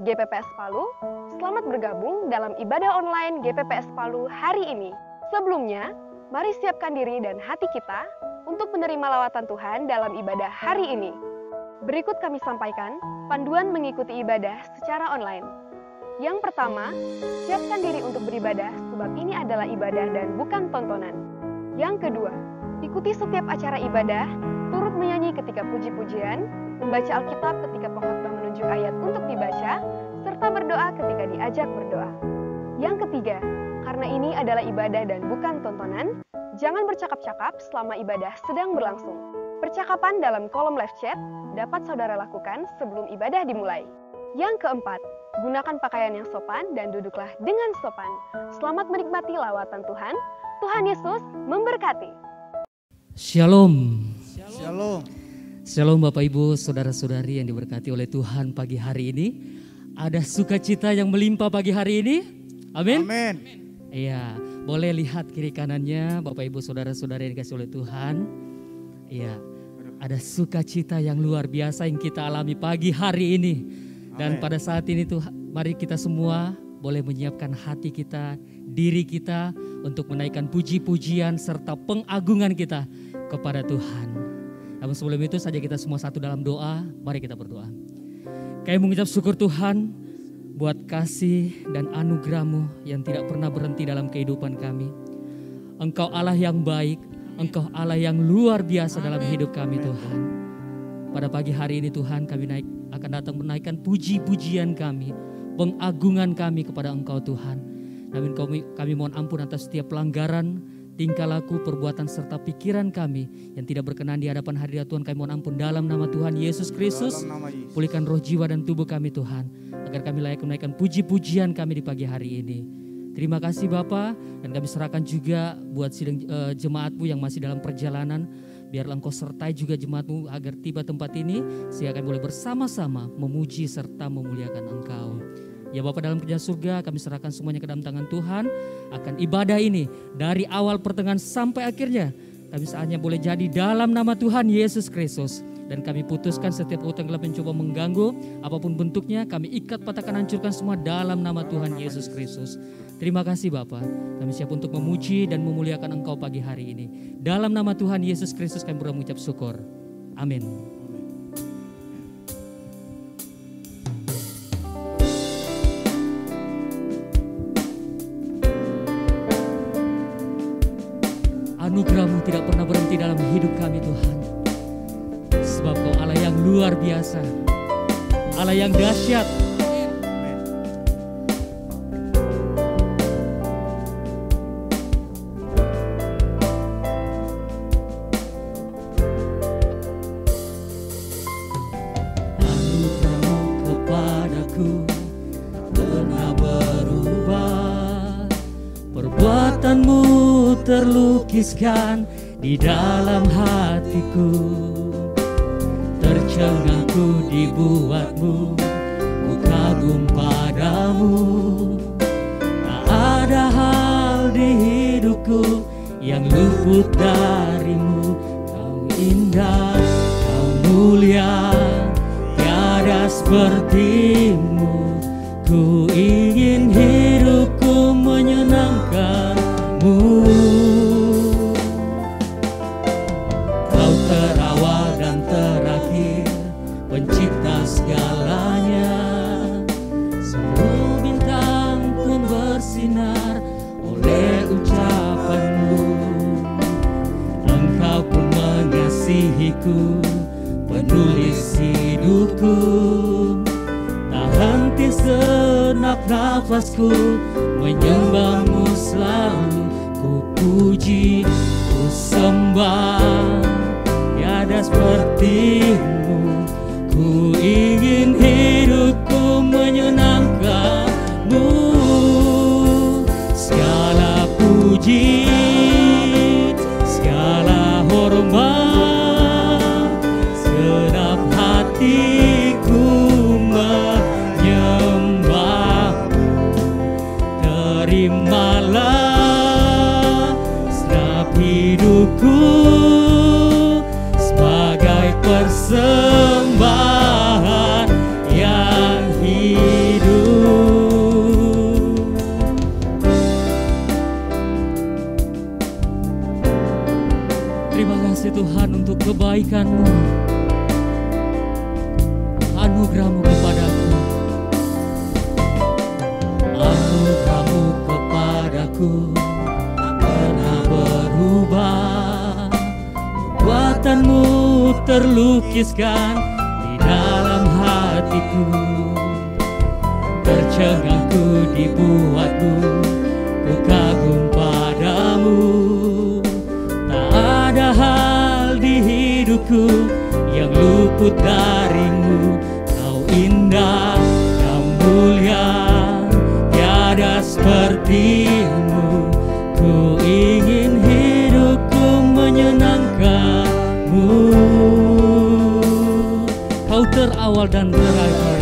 Sahabat GPPS Palu, selamat bergabung dalam ibadah online GPPS Palu hari ini. Sebelumnya, mari siapkan diri dan hati kita untuk menerima lawatan Tuhan dalam ibadah hari ini. Berikut kami sampaikan panduan mengikuti ibadah secara online. Yang pertama, siapkan diri untuk beribadah sebab ini adalah ibadah dan bukan tontonan. Yang kedua, ikuti setiap acara ibadah, turut menyanyi ketika puji-pujian, membaca Alkitab ketika pengkhotbah menunjuk ayat untuk dibaca, serta berdoa ketika diajak berdoa. Yang ketiga, karena ini adalah ibadah dan bukan tontonan, jangan bercakap-cakap selama ibadah sedang berlangsung. Percakapan dalam kolom live chat dapat saudara lakukan sebelum ibadah dimulai. Yang keempat, gunakan pakaian yang sopan dan duduklah dengan sopan. Selamat menikmati lawatan Tuhan. Tuhan Yesus memberkati. Shalom. Shalom. Shalom Bapak Ibu, Saudara-saudari yang diberkati oleh Tuhan pagi hari ini. Ada sukacita yang melimpah pagi hari ini. Amin. Amin. Iya, boleh lihat kiri kanannya Bapak Ibu, Saudara-saudari yang dikasih oleh Tuhan. Iya, ada sukacita yang luar biasa yang kita alami pagi hari ini. Dan pada saat ini tuh mari kita semua boleh menyiapkan hati kita, diri kita untuk menaikkan puji-pujian serta pengagungan kita kepada Tuhan. Namun sebelum itu saja kita semua satu dalam doa, mari kita berdoa. Kami mengucap syukur Tuhan buat kasih dan anugerah-Mu yang tidak pernah berhenti dalam kehidupan kami. Engkau Allah yang baik, Engkau Allah yang luar biasa dalam hidup kami Tuhan. Pada pagi hari ini Tuhan kami akan datang menaikkan puji-pujian kami, pengagungan kami kepada Engkau Tuhan. Namun kami mohon ampun atas setiap pelanggaran, tingkah laku, perbuatan serta pikiran kami yang tidak berkenan di hadapan hadirat Tuhan. Kami mohon ampun dalam nama Tuhan Yesus Kristus. Pulihkan roh, jiwa dan tubuh kami Tuhan, agar kami layak menaikkan puji-pujian kami di pagi hari ini. Terima kasih Bapa, dan kami serahkan juga buat sidang jemaat-Mu yang masih dalam perjalanan. Biarlah Engkau sertai juga jemaat-Mu agar tiba tempat ini, sehingga kami boleh bersama-sama memuji serta memuliakan Engkau. Ya Bapak dalam kerjaan surga, kami serahkan semuanya ke dalam tangan Tuhan. Akan ibadah ini dari awal pertengahan sampai akhirnya, kami saatnya boleh jadi dalam nama Tuhan Yesus Kristus. Dan kami putuskan setiap utang gelap yang coba mengganggu, apapun bentuknya, kami ikat, patahkan, hancurkan semua dalam nama Tuhan Yesus Kristus. Terima kasih Bapak, kami siap untuk memuji dan memuliakan Engkau pagi hari ini. Dalam nama Tuhan Yesus Kristus kami mengucap syukur. Amin. Anugerah-Mu tidak pernah berhenti dalam hidup kami Tuhan. Sebab Kau Allah yang luar biasa, Allah yang dahsyat. Anugerah-Mu kepadaku pernah berubah, perbuatan-Mu terlukiskan di dalam hatiku. Tercengangku dibuat-Mu, ku kagum padamu. Tak ada hal di hidupku yang luput dari-Mu. Kau indah, Kau mulia, tiada seperti-Mu. Ku ingin hidupku menyenangkan-Mu. Kau terawal dan terakhir, pencipta segalanya. Seluruh bintang pun bersinar oleh ucapan-Mu. Engkau pun mengasihiku, penulis hidupku. Tak henti senak nafasku, menyembah-Mu selalu. Ku puji, ku sembah, tiada seperti-Mu. Ku ingin hidupku menyenangkan-Mu. Segala puji, segala hormat, senap hatiku menyembah-Mu. Terimalah senap hidupku sebagai persembahan yang hidup. kasih Tuhan untuk kebaikan-Mu, anugerah-Mu kepadaku. Anugerah-Mu kepadaku pernah berubah, perbuatan-Mu terlukiskan di dalam hatiku. Tercengangku dibuatmu, ku kagum padamu. Tak ada hal di hidupku yang luput darimu. Kau indah, kau mulia, tiada sepertimu. Ku ingin hidupku menyenangkanmu. Kau terawal dan terakhir.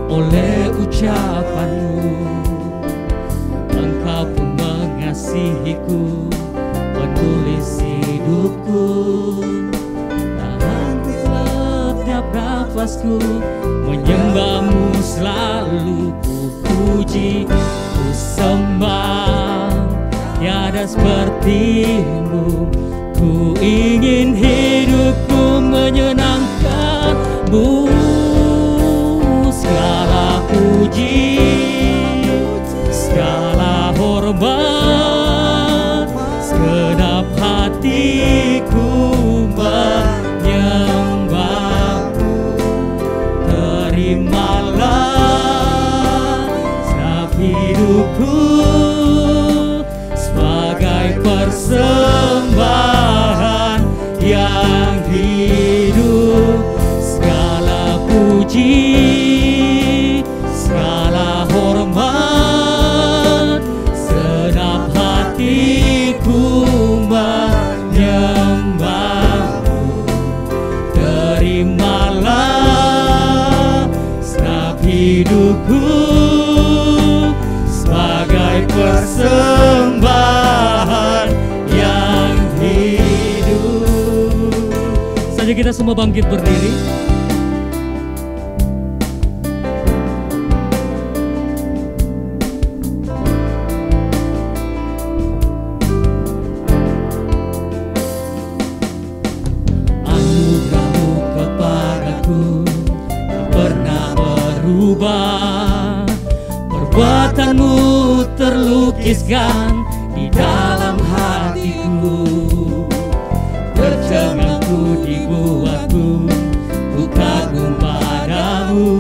Oleh ucapan-Mu, Engkau pun mengasihiku, penulis hidupku. Tak henti setiap nafasku, menyembah-Mu selalu. Ku puji, ku sembah, tiada seperti-Mu. Ku ingin hidupku menyenangkan-Mu. Segala puji, segala hormat, segenap hatiku menyembah-Mu. Terimalah setiap hidupku sebagai persembahan yang hidup. Segala puji, segala hormat, segenap hatiku menyembah-Mu. Terimalah setiap hidupku sebagai persembahan yang hidup. Saja kita semua bangkit berdiri. Perbuatan-Mu terlukiskan di dalam hatiku. Tercengangku dibuatmu, ku kagum padamu.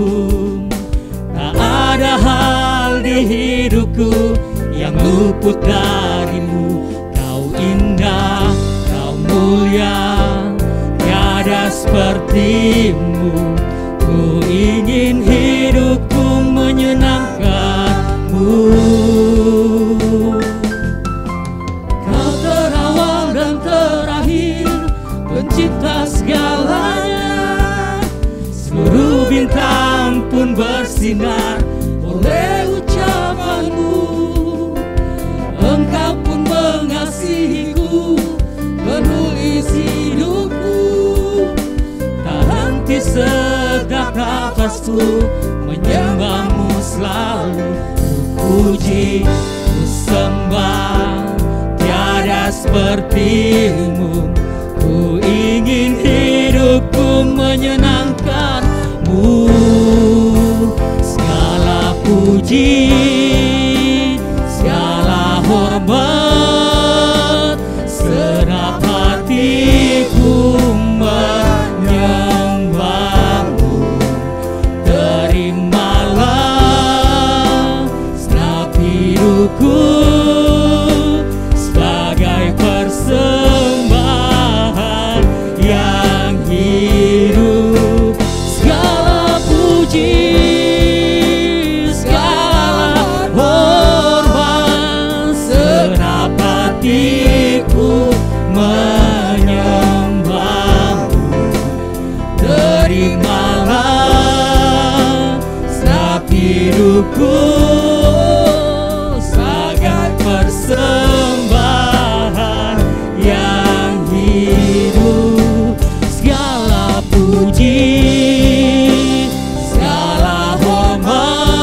Tak ada hal di hidupku yang luput darimu. Kau indah, kau mulia, tiada seperti-Mu. Ku ingin hidupku menyenangkan-Mu. Kau terawal dan terakhir, pencipta segalanya. Seluruh bintang pun bersinar oleh ucapan-Mu. Engkau pun mengasihiku, penulis hidupku. Tak henti setiap nafasku, menyembah-Mu selalu. Ku puji, ku sembah, tiada seperti-Mu. Ku ingin hidupku menyenangkan-Mu. Segala puji, segala hormat, segenap hatiku menyembah-Mu. Terimalah setiap hidupku sebagai persembahan yang hidup. Segala puji, segala hormat, segenap hatiku menyembah-Mu. Terimalah setiap hidupku sebagai persembahan yang hidup. Segala puji, segala hormat,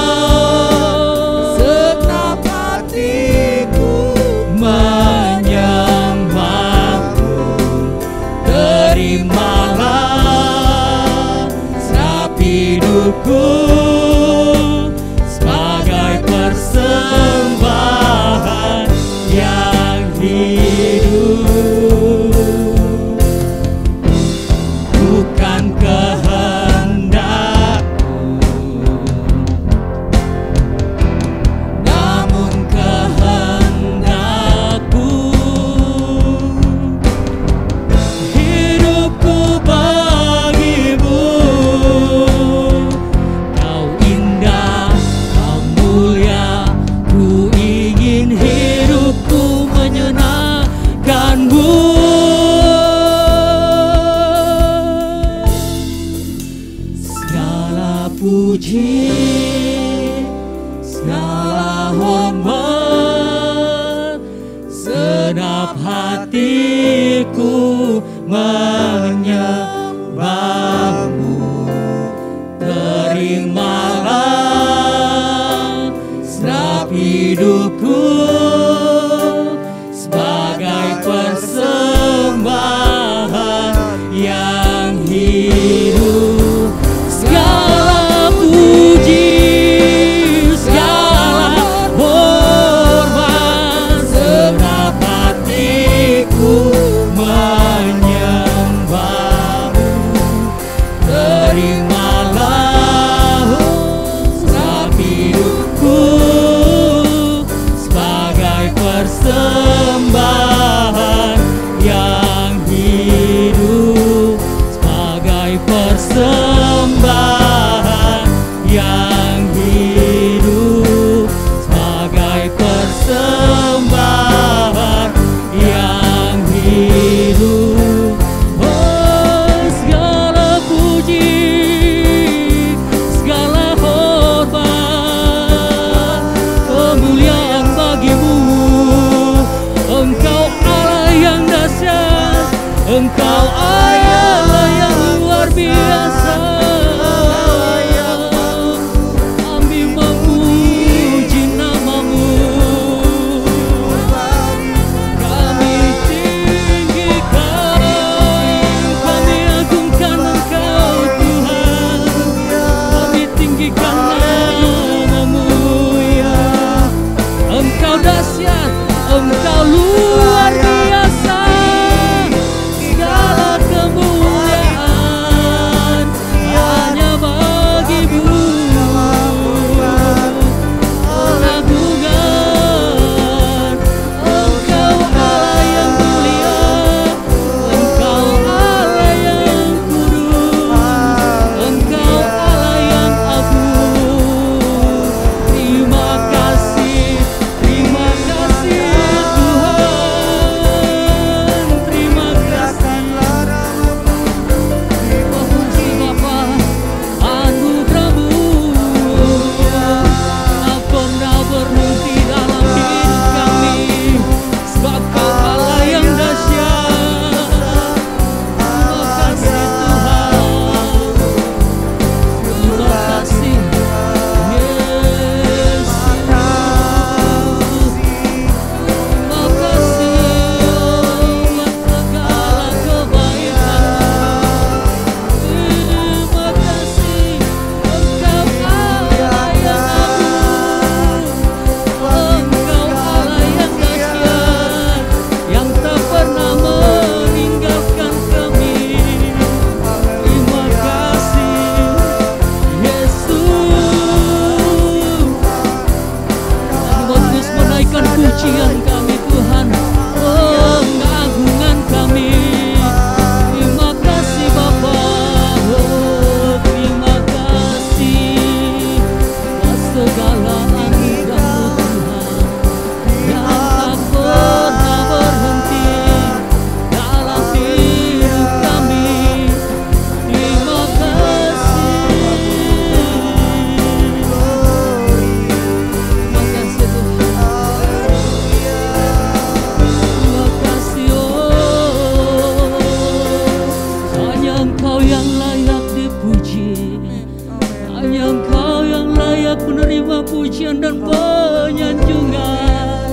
puji, segala hormat, senap hatiku menyembahmu. Terimalah senap hidupku sebagai persembahan yang hidup. Segala puji, segala hormat, senap hatiku menyembahmu. Terimalah senap hidupku sebagai persembahan yang hidup, sebagai persembahan yang hidup, sebagai persembahan yang hidup. Oh, segala puji, segala hormat, kemuliaan bagimu. Engkau Allah yang dahsyat, Engkau Allah yang luar biasa. Kami memuji namamu, kami tinggikan, kami agungkan Engkau Tuhan, kami tinggikan namamu ya. Engkau dahsyat, Engkau luar biasa. Segala kemuliaan hanya bagimu. Pengagungan, Engkau Allah yang mulia, Engkau Allah yang kudus, Engkau Allah yang agung. Terima kasih Tuhan, terima kasih. Memuji Bapa, anugerah-Mu tak pernah berhenti dalam hidup kami, sebab Kau Allah yang dahsyat. Terima kasih Tuhan, terima kasih Yesus. Terima kasih buat segala kebaikan. Terima kasih Engkau Allah yang agung, Engkau Allah yang dahsyat, yang tak pernah meninggalkan kami. Terima kasih Yesus. Kami terus menaikkan pujian kami Tuhan, pengagungan kami. Terima kasih Bapa, terima kasih atas segala anugerah-Mu Tuhan, yang tak pernah berhenti dalam hidup kami. Terima kasih. Terima kasih Tuhan. Terima kasih hanya Engkau yang layak dipuji, hanya Engkau yang layak menerima pujian dan penyanjungan.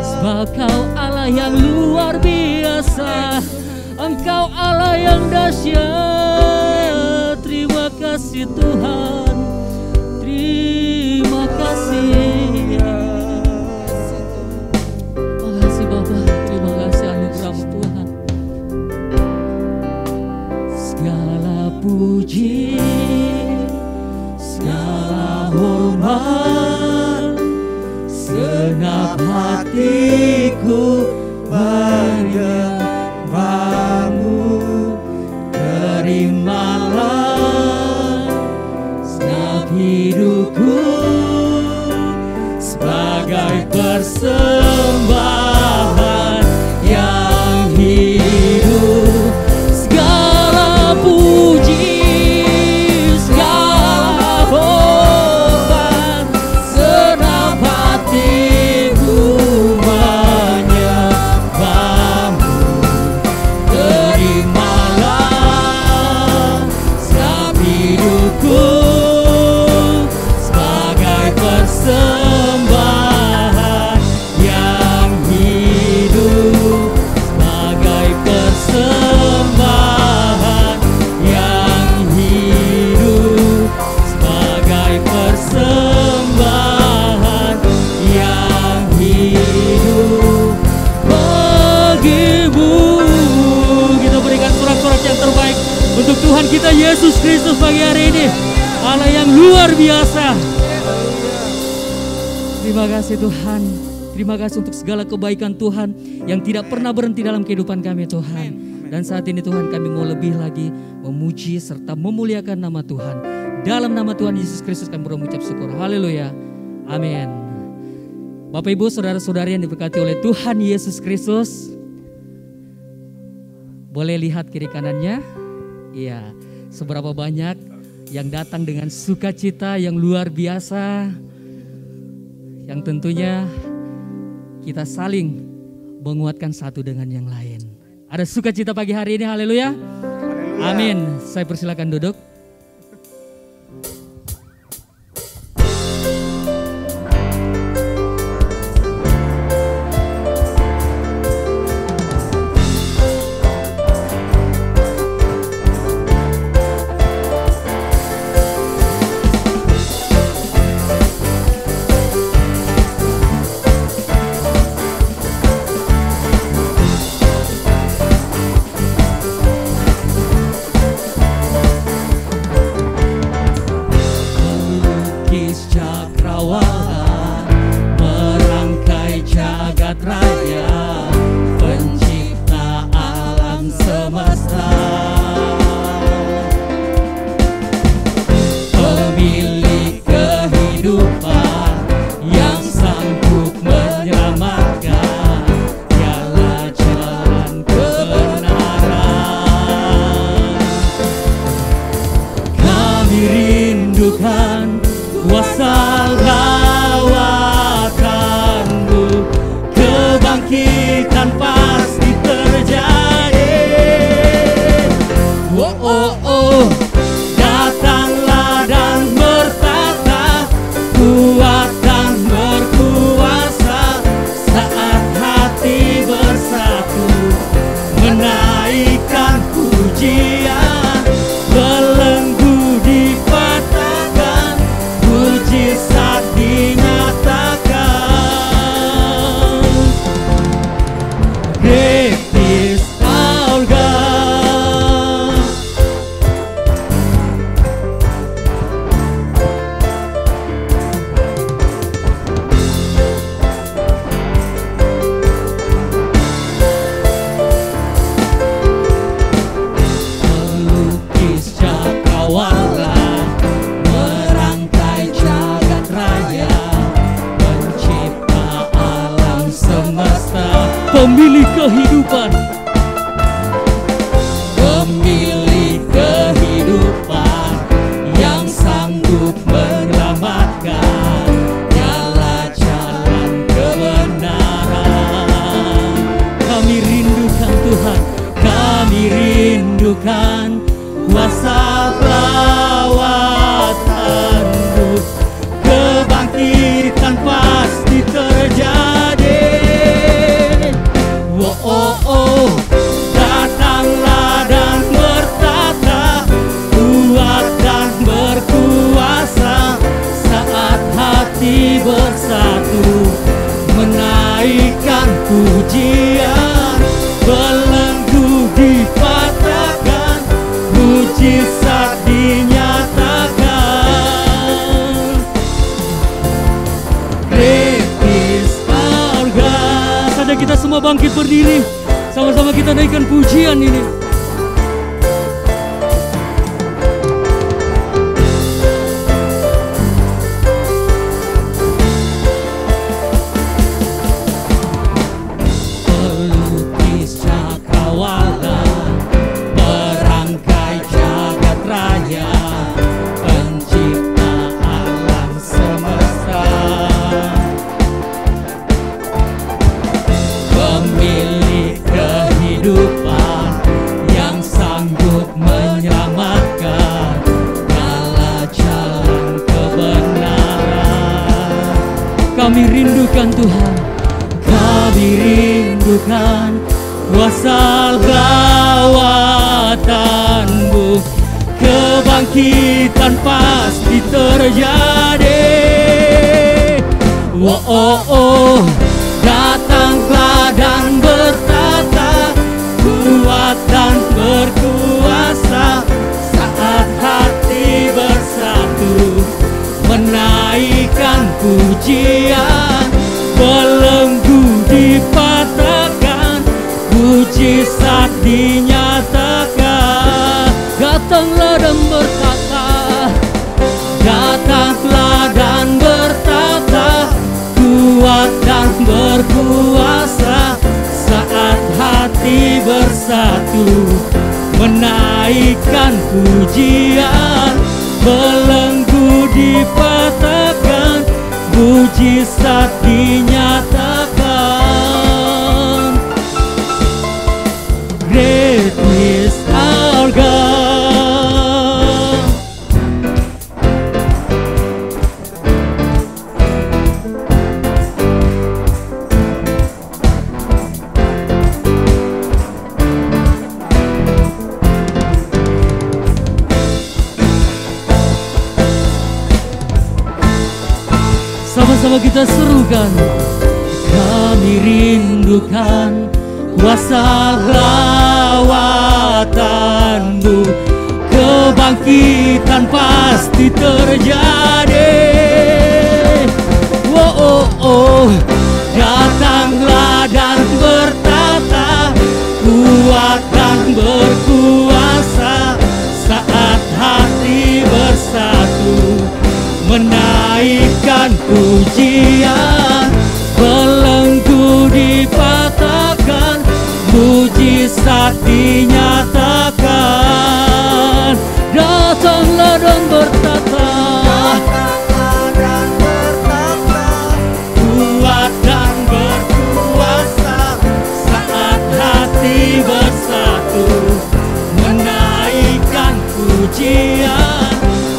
Sebab Kau Allah yang luar biasa, Engkau Allah yang dahsyat. Terima kasih Tuhan, terima kasih. Terima kasih Bapa, terima kasih anugerah-Mu Tuhan. Segala puji, segala hormat, senap hatiku menyembahmu. Terimalah senap hidupku sebagai persembahan yang hidup. Segala puji, segala Tuhan kita Yesus Kristus pagi hari ini. Allah yang luar biasa. Terima kasih Tuhan. Terima kasih untuk segala kebaikan Tuhan yang tidak pernah berhenti dalam kehidupan kami Tuhan. Dan saat ini Tuhan kami mau lebih lagi memuji serta memuliakan nama Tuhan. Dalam nama Tuhan Yesus Kristus kami mengucap syukur. Haleluya. Amin. Bapak Ibu saudara-saudari yang diberkati oleh Tuhan Yesus Kristus. Boleh lihat kiri kanannya. Iya, seberapa banyak yang datang dengan sukacita yang luar biasa. Yang tentunya kita saling menguatkan satu dengan yang lain. Ada sukacita pagi hari ini, haleluya. Amin. Saya persilakan duduk. Pemilik kehidupan, pemilik kehidupan yang sanggup menyelamatkan, dialah jalan kebenaran. Kami rindukan Tuhan, kami rindukan kuasa pelawatan-Mu, kebangkitan pasti terjadi. Datanglah dan bertata, kuat dan berkuasa, saat hati bersatu, menaikkan pujian, belenggu dipatahkan, mujizat dinyatakan. Great is our God. Saatnya kita semua bangkit berdiri. Sama-sama kita naikkan pujian ini. Pelukis cakrawala, merangkai jagat raya, pencipta alam semesta, pemilik kehidupan yang sanggup menyelamatkan, dialah jalan kebenaran. Kami rindukan Tuhan, kami rindukan kuasa lawatan-Mu, kebangkitan pasti terjadi. Datanglah dan bertata, kuat dan berkuasa, pujian, belenggu dipatahkan, mujizat dinyatakan. Datanglah dan berkata, datanglah dan bertata, kuat dan berkuasa, saat hati bersatu menaikkan pujian, belenggu dipatahkan, mujizat dinyatakan. Great is our God. Sama-sama kita serukan. Kami rindukan kuasa lawatanmu, kebangkitan pasti terjadi. Oh, oh, oh. Datanglah dan bertata, kuat dan berkuasa, saat hati bersatu menaikkan pujian, belenggu dipatahkan, mujizat dinyatakan. Datanglah dan bertata, kuat dan berkuasa, saat hati bersatu menaikkan pujian,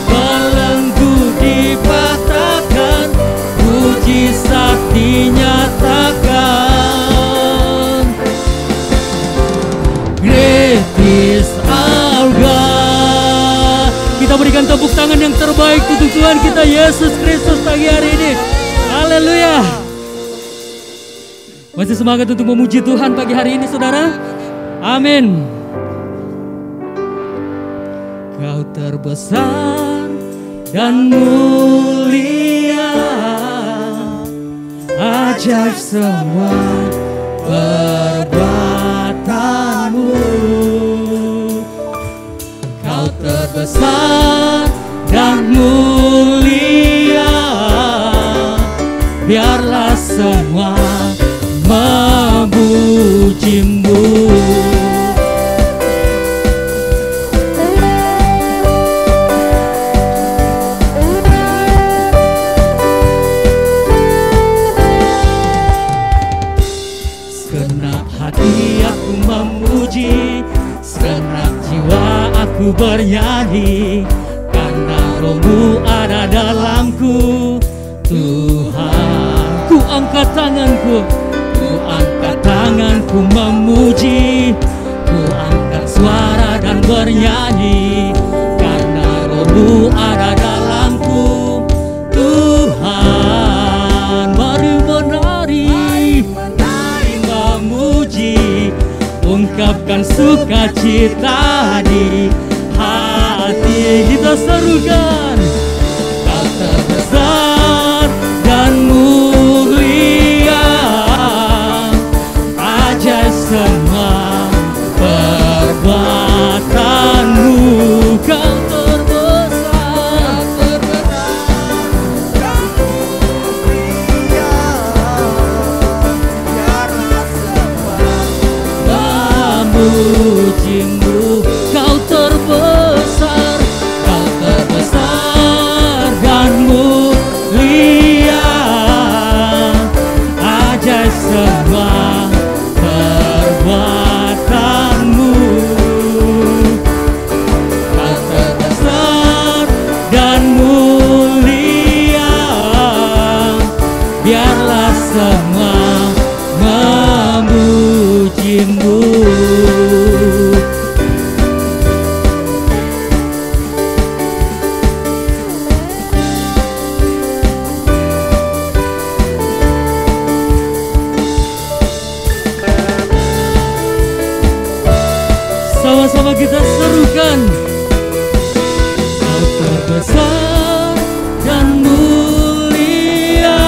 belenggu dipatahkan, mujizat dinyatakan. Great is our God. Kita berikan tepuk tangan yang terbaik untuk Tuhan kita Yesus Kristus pagi hari ini. Haleluya. Masih semangat untuk memuji Tuhan pagi hari ini, saudara? Amin. Kau terbesar dan mulia, ajaib semua perbuatanmu. Kau terbesar dan mulia, biarlah semua memujimu. Segenap jiwa aku bernyanyi, karena Roh-Mu ada dalamku. Tuhan, ku angkat tanganku memuji, ku angkat suara dan bernyanyi, karena Roh-Mu ada dalamku. Tuhan, mari menari memuji, ungkapkan sukacita di hati. Kita serukan. Kau terbesar dan mulia, ajaib semua perbuatanmu. Kau terbesar dan mulia, biarlah semua memujimu. Kau terbesar dan mulia, ajaib semua perbuatanmu. Kau terbesar dan mulia, biarlah semua memujimu. Sama-sama kita serukan. Kau terbesar dan mulia,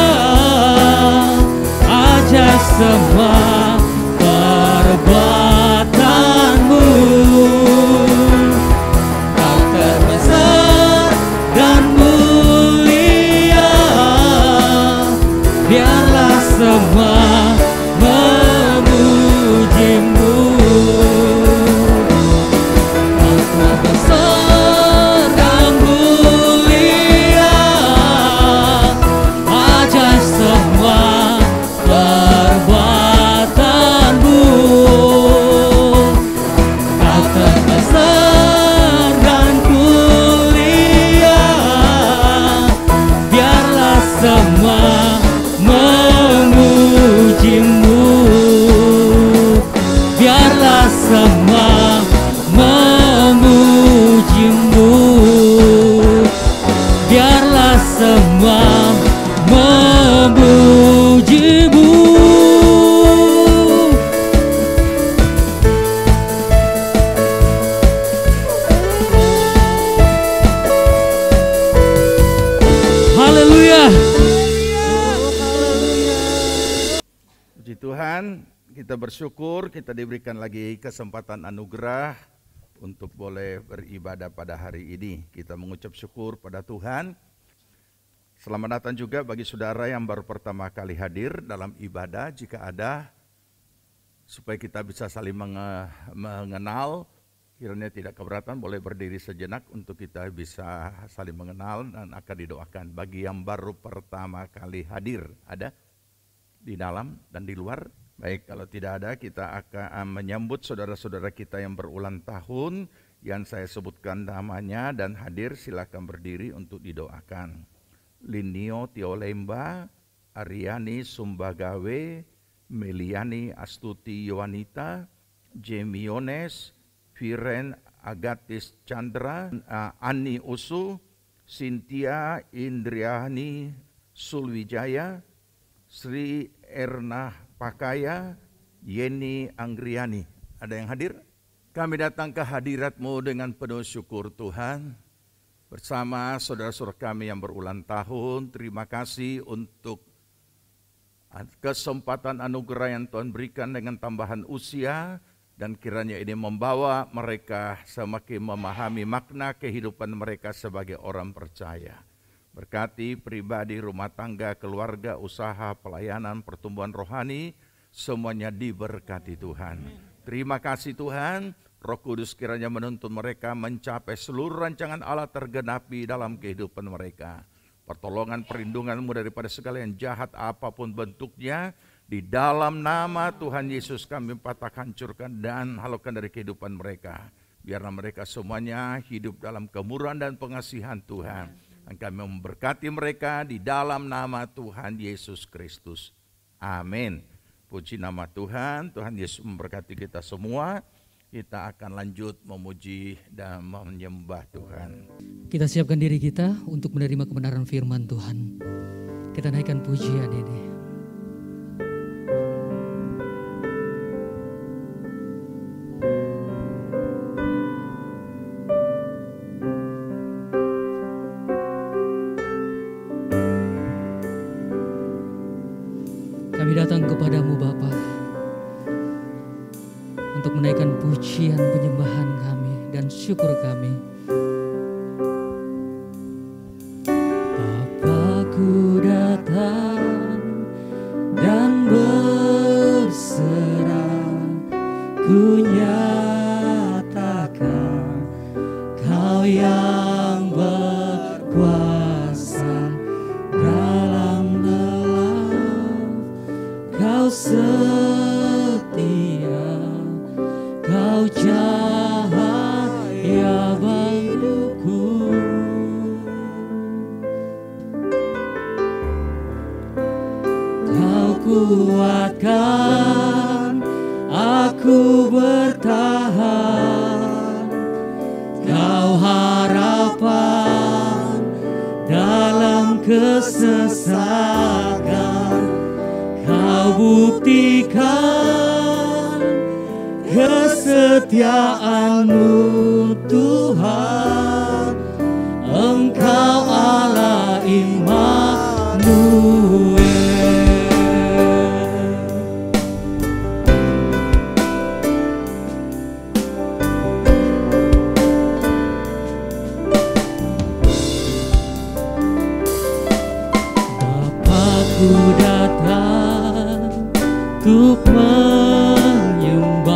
semua memujimu. Kau telah besar dan mulia, ajaib semua perbuatanmu. Kau terbesar dan mulia, biarlah semua memujimu. Biarlah semua memujimu. Biarlah semua memujimu. Haleluya. Puji Tuhan, kita bersyukur kita diberikan lagi kesempatan anugerah untuk boleh beribadah pada hari ini. Kita mengucap syukur pada Tuhan. Selamat datang juga bagi saudara yang baru pertama kali hadir dalam ibadah. Jika ada, supaya kita bisa saling mengenal, kiranya tidak keberatan, boleh berdiri sejenak untuk kita bisa saling mengenal dan akan didoakan. Bagi yang baru pertama kali hadir, ada di dalam dan di luar. Baik, kalau tidak ada, kita akan menyambut saudara-saudara kita yang berulang tahun yang saya sebutkan namanya dan hadir. Silakan berdiri untuk didoakan. Linio Tiolemba, Ariani Sumbagawe, Meliani Astuti Yowanita, Jemiones, Viren Agatis Chandra, Ani Usu, Cynthia Indriani Sulwijaya, Sri Erna Pakaya, Yeni Anggriani. Ada yang hadir? Kami datang ke hadirat-Mu dengan penuh syukur Tuhan. Bersama saudara-saudara kami yang berulang tahun, terima kasih untuk kesempatan anugerah yang Tuhan berikan dengan tambahan usia. Dan kiranya ini membawa mereka semakin memahami makna kehidupan mereka sebagai orang percaya. Berkati pribadi, rumah tangga, keluarga, usaha, pelayanan, pertumbuhan rohani, semuanya diberkati Tuhan. Terima kasih Tuhan, Roh Kudus kiranya menuntun mereka mencapai seluruh rancangan Allah tergenapi dalam kehidupan mereka. Pertolongan perlindungan-Mu daripada segala yang jahat apapun bentuknya, di dalam nama Tuhan Yesus kami patah hancurkan dan halaukan dari kehidupan mereka. Biarlah mereka semuanya hidup dalam kemurahan dan pengasihan Tuhan. Dan kami memberkati mereka di dalam nama Tuhan Yesus Kristus. Amin. Puji nama Tuhan, Tuhan Yesus memberkati kita semua. Kita akan lanjut memuji dan menyembah Tuhan. Kita siapkan diri kita untuk menerima kebenaran firman Tuhan. Kita naikkan pujian ini. Kami datang kepadamu Bapa untuk menaikkan pujian penyembahan kami dan syukur kami. Bapa-Ku datang dan berserah, ku nyatakan Kau yang berkuasa dalam gelap. Kau setia, Kau cahaya bagiku. Kau kuatkan aku bertahan. Kau harapan dalam kesesakan. Kau buktikan kesetiaan-Mu Tuhan. Engkau Allah Immanuel. Bapa-Ku datang untuk menyembah.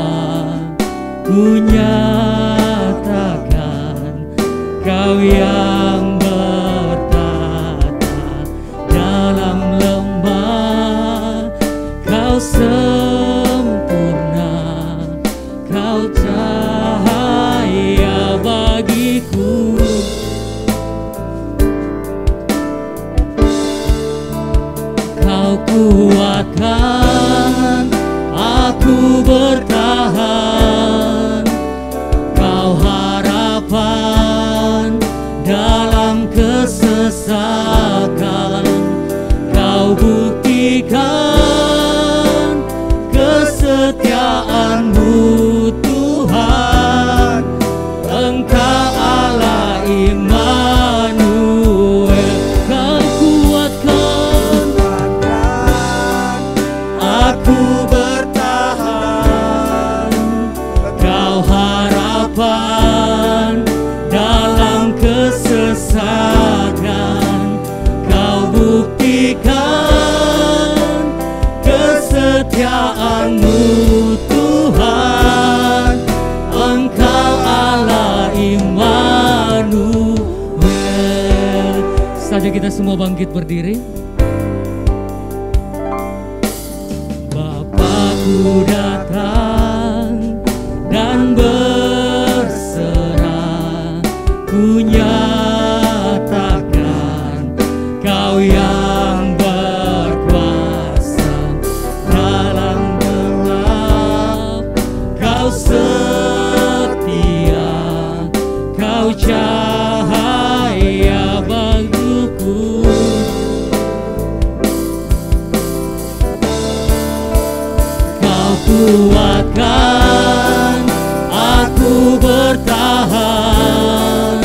Ku nyatakan Kau yang bertata dalam lembah. Kau sempurna, Kau cahaya bagiku. Kau kuatkan aku bertahan. Kau harapan dalam kesesakan. Kau buktikan kesetiaan-Mu Tuhan. Engkau Allah Immanuel. Kau kuatkan aku bertahan. Kau harapan dalam kesesakan. Kau buktikan kesetiaan-Mu Tuhan. Engkau Allah Immanuel. Saja kita semua bangkit berdiri. Bapakku datang dan berserah. Ku nyatakan Kau yang berkuasa dalam gelap. Kau setia, Kau cahaya bagiku. Kau kuatkan aku bertahan.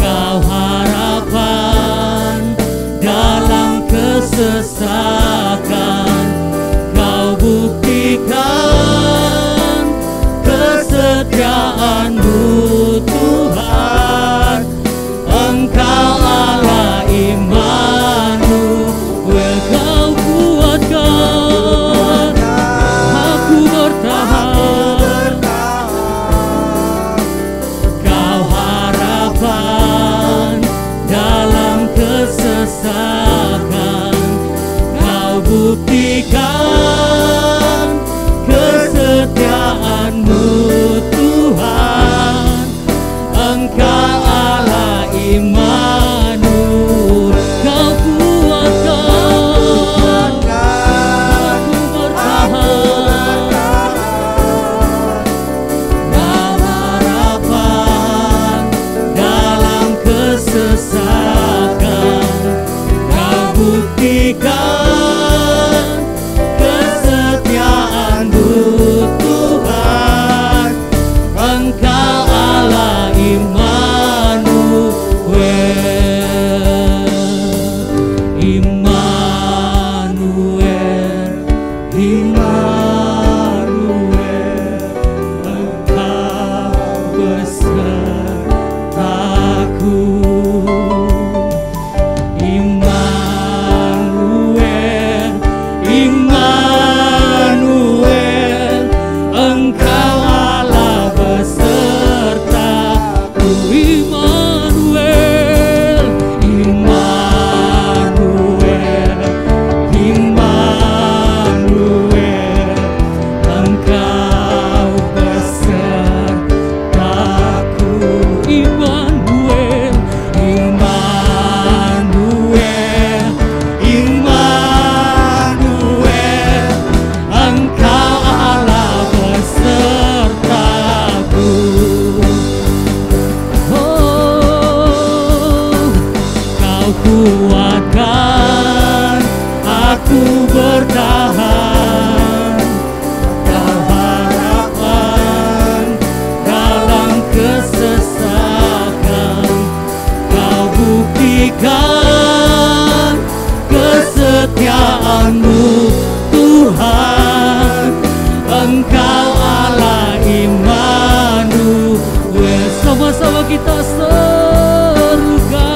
Kau harapan dalam kesesakan. Kau buktikan kesetiaan-Mu Tuhan. Engkau Allah Immanuel. Kau kuatkan aku bertahan. Kau harapan dalam kesesakan. Kau buktikan kesetiaan-Mu Tuhan. Engkau Allah Immanuel. Kau kuatkan aku bertahan. Kau harapan dalam kesesakan. Kau buktikan kesetiaan-Mu Tuhan. Engkau Allah Immanuel. Immanuel, Immanuel. Engkau besertaku. Immanuel, Immanuel. Engkau Allah besertaku. Immanuel, Immanuel, Immanuel. Engkau besertaku. Immanuel, Immanuel, Immanuel. Engkau Allah besertaku. Oh, Kau kuatkan aku bertahan. Kau harapan dalam kesesakan. Kau buktikan kesetiaan-Mu Tuhan. Engkau Allah Immanuel. Sama-sama kita serukan.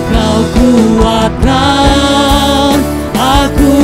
Kau kuatkan aku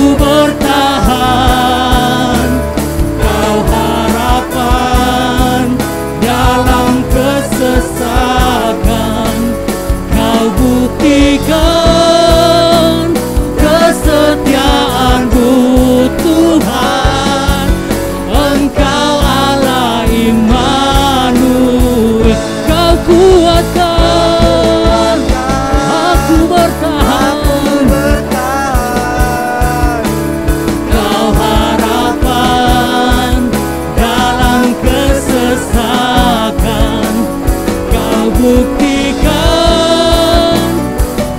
buktikan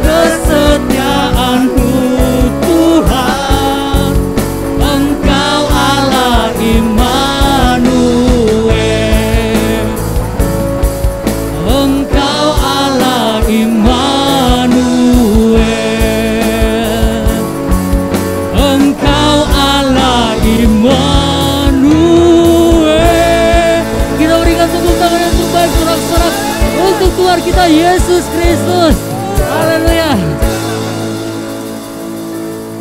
kesetiaan-Mu Tuhan. Engkau Allah Immanuel, Engkau Allah Immanuel, Engkau Allah Immanuel. Kita berikan tepuk tangan yang terbaik sorak-sorak untuk Tuhan kita Yesus Kristus. Haleluya.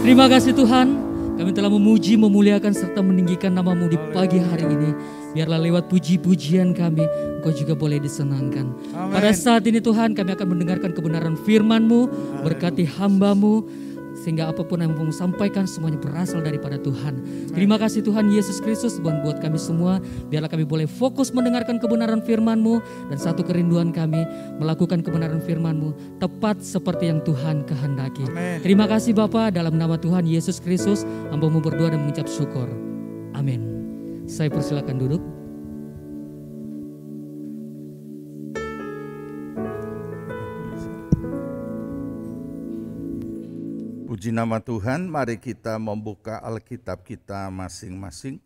Terima kasih Tuhan, kami telah memuji, memuliakan serta meninggikan nama-Mu di pagi hari ini. Biarlah lewat puji-pujian kami, Engkau juga boleh disenangkan. Pada saat ini Tuhan, kami akan mendengarkan kebenaran firman-Mu, berkati hamba-Mu, sehingga apapun yang mau sampaikan semuanya berasal daripada Tuhan. Terima kasih Tuhan Yesus Kristus buat kami semua. Biarlah kami boleh fokus mendengarkan kebenaran firman-Mu, dan satu kerinduan kami melakukan kebenaran firman-Mu tepat seperti yang Tuhan kehendaki. Terima kasih Bapa, dalam nama Tuhan Yesus Kristus hamba-Mu berdoa dan mengucap syukur. Amin. Saya persilakan duduk. Puji nama Tuhan, mari kita membuka Alkitab kita masing-masing.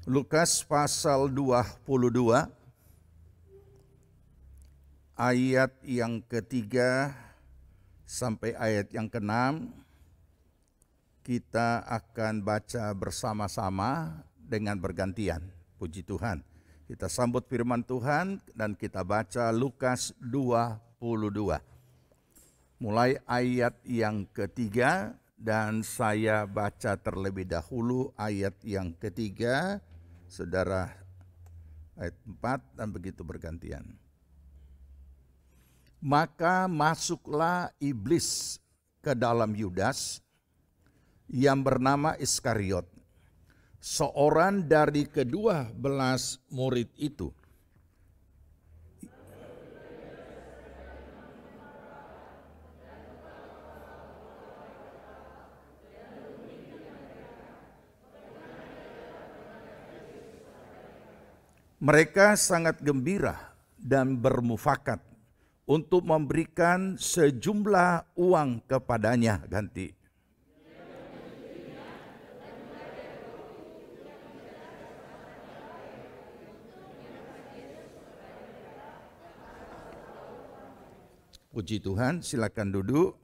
Lukas pasal 22, ayat yang ketiga sampai ayat yang keenam. Kita akan baca bersama-sama dengan bergantian. Puji Tuhan. Kita sambut firman Tuhan dan kita baca Lukas 22. Mulai ayat yang ketiga, dan saya baca terlebih dahulu ayat yang ketiga, saudara ayat 4 dan begitu bergantian. Maka masuklah iblis ke dalam Yudas yang bernama Iskariot, seorang dari ke-12 murid itu. Mereka sangat gembira dan bermufakat untuk memberikan sejumlah uang kepadanya ganti. Puji Tuhan, silakan duduk.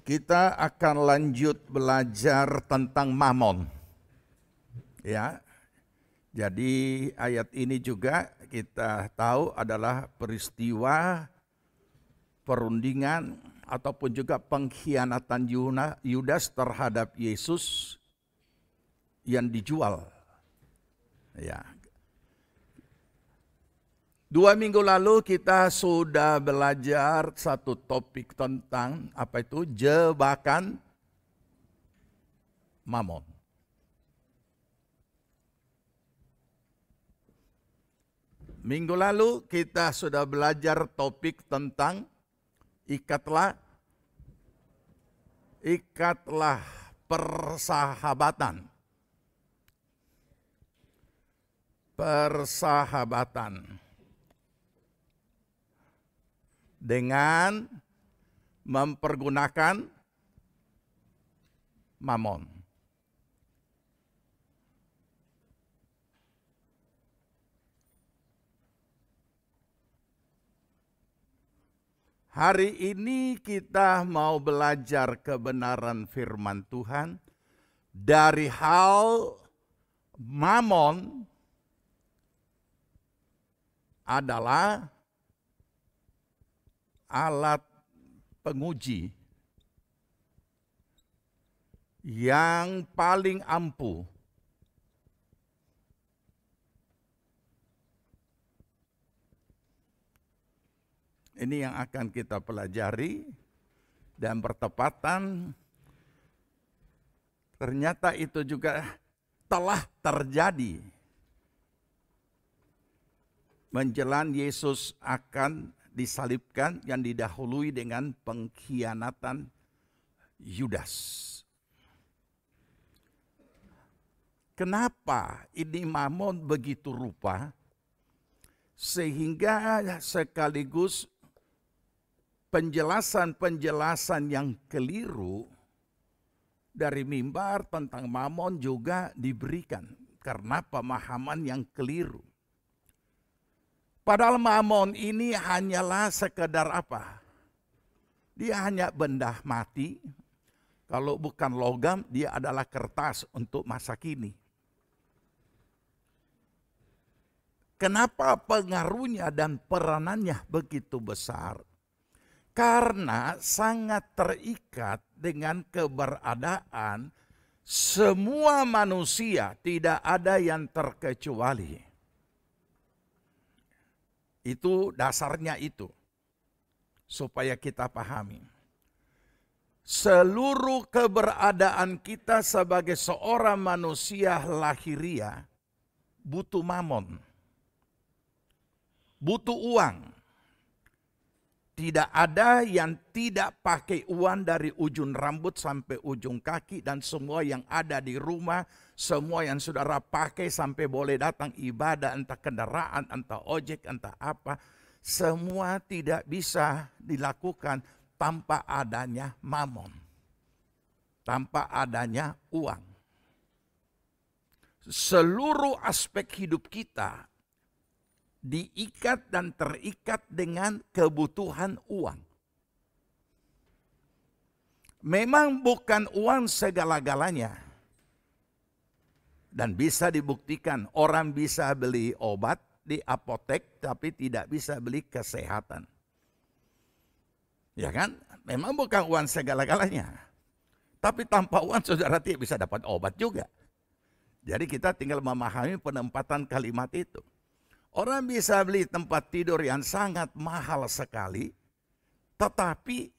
Kita akan lanjut belajar tentang Mamon. Ya. Jadi ayat ini juga kita tahu adalah peristiwa perundingan ataupun juga pengkhianatan Yudas terhadap Yesus yang dijual. Ya. 2 minggu lalu kita sudah belajar satu topik tentang apa itu jebakan Mamon. Minggu lalu kita sudah belajar topik tentang ikatlah persahabatan. Persahabatan dengan mempergunakan Mamon. Hari ini kita mau belajar kebenaran firman Tuhan dari hal Mamon adalah alat penguji yang paling ampuh. Ini yang akan kita pelajari dan bertepatan ternyata itu juga telah terjadi menjelang Yesus akan disalibkan yang didahului dengan pengkhianatan Yudas. Kenapa ini Mamon begitu rupa? sehingga sekaligus penjelasan-penjelasan yang keliru dari mimbar tentang Mamon juga diberikan karena pemahaman yang keliru. Padahal Mamon ini hanyalah sekedar apa? Dia hanya benda mati. Kalau bukan logam, dia adalah kertas untuk masa kini. Kenapa pengaruhnya dan peranannya begitu besar? Karena sangat terikat dengan keberadaan semua manusia, tidak ada yang terkecuali. Itu dasarnya itu, supaya kita pahami. Seluruh keberadaan kita sebagai seorang manusia lahiria butuh mamon, butuh uang. Tidak ada yang tidak pakai uang dari ujung rambut sampai ujung kaki, dan semua yang ada di rumah, semua yang saudara pakai sampai boleh datang ibadah, entah kendaraan, entah ojek, entah apa, semua tidak bisa dilakukan tanpa adanya mamon, tanpa adanya uang. Seluruh aspek hidup kita diikat dan terikat dengan kebutuhan uang. Memang bukan uang segala-galanya. Dan bisa dibuktikan orang bisa beli obat di apotek tapi tidak bisa beli kesehatan. Ya kan? Memang bukan uang segala-galanya. Tapi tanpa uang saudara tidak bisa dapat obat juga. Jadi kita tinggal memahami penempatan kalimat itu. Orang bisa beli tempat tidur yang sangat mahal sekali, tetapi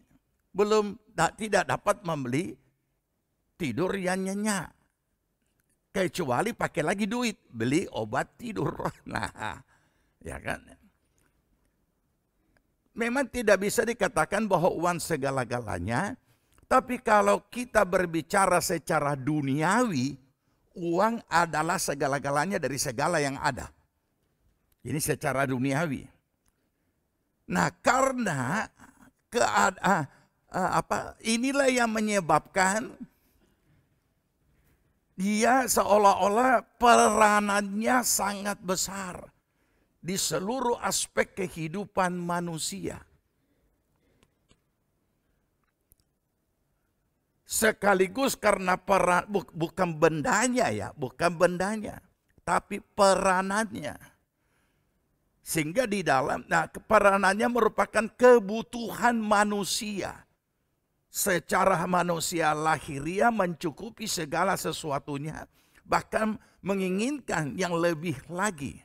tidak dapat membeli tidur yang nyenyak. Kecuali pakai lagi duit, beli obat tidur. Nah, ya kan? Memang tidak bisa dikatakan bahwa uang segala-galanya, tapi kalau kita berbicara secara duniawi, uang adalah segala-galanya dari segala yang ada. Ini secara duniawi. Nah, karena inilah yang menyebabkan dia seolah-olah peranannya sangat besar di seluruh aspek kehidupan manusia. Sekaligus karena bukan bendanya ya, bukan bendanya, tapi peranannya. Sehingga di dalam, peranannya merupakan kebutuhan manusia. Secara manusia lahiria mencukupi segala sesuatunya, bahkan menginginkan yang lebih lagi.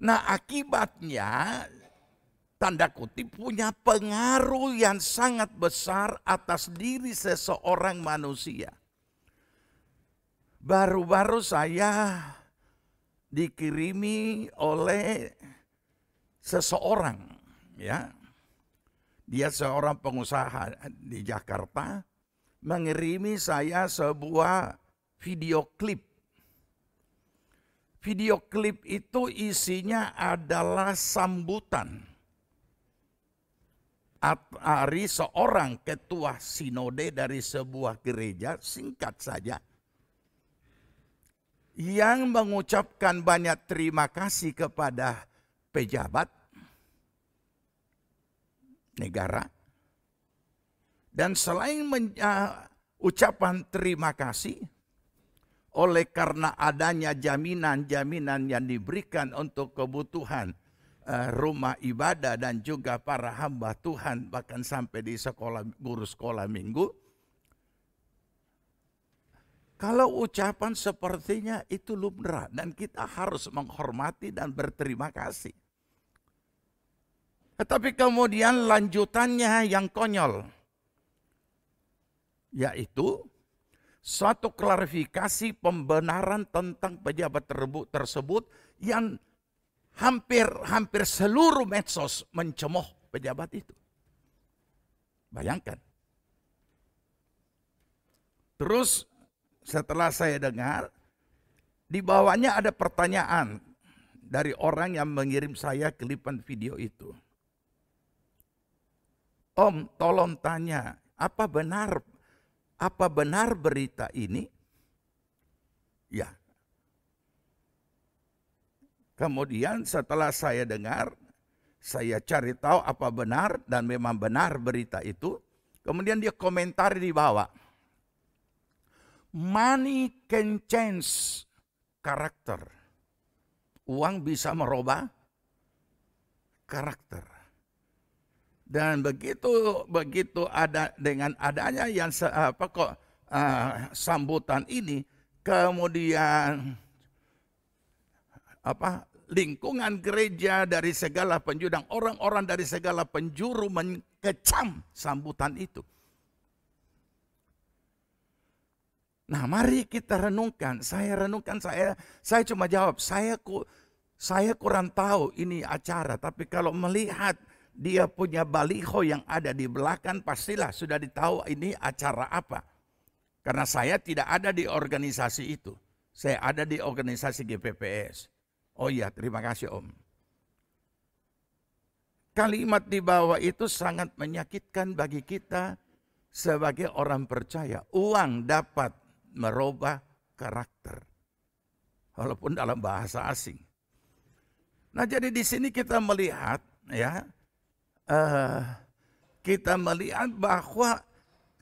Nah, akibatnya tanda kutip punya pengaruh yang sangat besar atas diri seseorang manusia. Baru-baru saya dikirimi oleh seseorang, ya. Dia seorang pengusaha di Jakarta, mengirimi saya sebuah video klip. Video klip itu isinya adalah sambutan dari seorang ketua sinode dari sebuah gereja, singkat saja, yang mengucapkan banyak terima kasih kepada pejabat negara. Dan selain ucapan terima kasih, oleh karena adanya jaminan-jaminan yang diberikan untuk kebutuhan rumah ibadah dan juga para hamba Tuhan, bahkan sampai di sekolah, guru sekolah minggu. Kalau ucapan sepertinya itu lumrah dan kita harus menghormati dan berterima kasih. Tetapi kemudian lanjutannya yang konyol, yaitu suatu klarifikasi pembenaran tentang pejabat tersebut yang hampir seluruh medsos mencemooh pejabat itu. Bayangkan. Terus setelah saya dengar, di bawahnya ada pertanyaan dari orang yang mengirim saya klipan video itu. Om, tolong tanya, apa benar berita ini? Ya. Kemudian setelah saya dengar, saya cari tahu apa benar dan memang benar berita itu. Kemudian dia komentar di bawah. Money can change karakter. Uang bisa merubah karakter. Dan begitu ada dengan adanya yang sambutan ini, kemudian lingkungan gereja dari segala penjuru, orang-orang dari segala penjuru mengecam sambutan itu. Nah, mari kita renungkan. Saya cuma jawab, saya kurang tahu ini acara, tapi kalau melihat dia punya baliho yang ada di belakang, pastilah sudah ditahu ini acara apa. Karena saya tidak ada di organisasi itu. Saya ada di organisasi GPPS. Oh iya, terima kasih Om. Kalimat di bawah itu sangat menyakitkan bagi kita sebagai orang percaya. Uang dapat merubah karakter. Walaupun dalam bahasa asing. Nah, jadi di sini kita melihat bahwa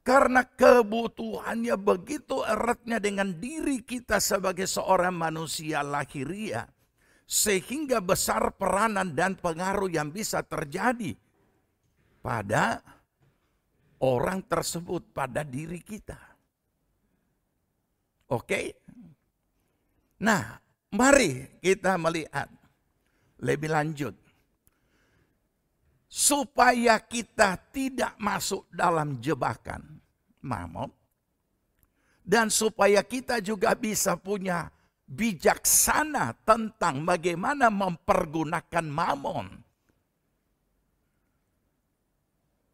karena kebutuhannya begitu eratnya dengan diri kita sebagai seorang manusia lahiriah, sehingga besar peranan dan pengaruh yang bisa terjadi pada orang tersebut, pada diri kita. Oke? Nah, mari kita melihat lebih lanjut. Supaya kita tidak masuk dalam jebakan mamon. Dan supaya kita juga bisa punya bijaksana tentang bagaimana mempergunakan mamon.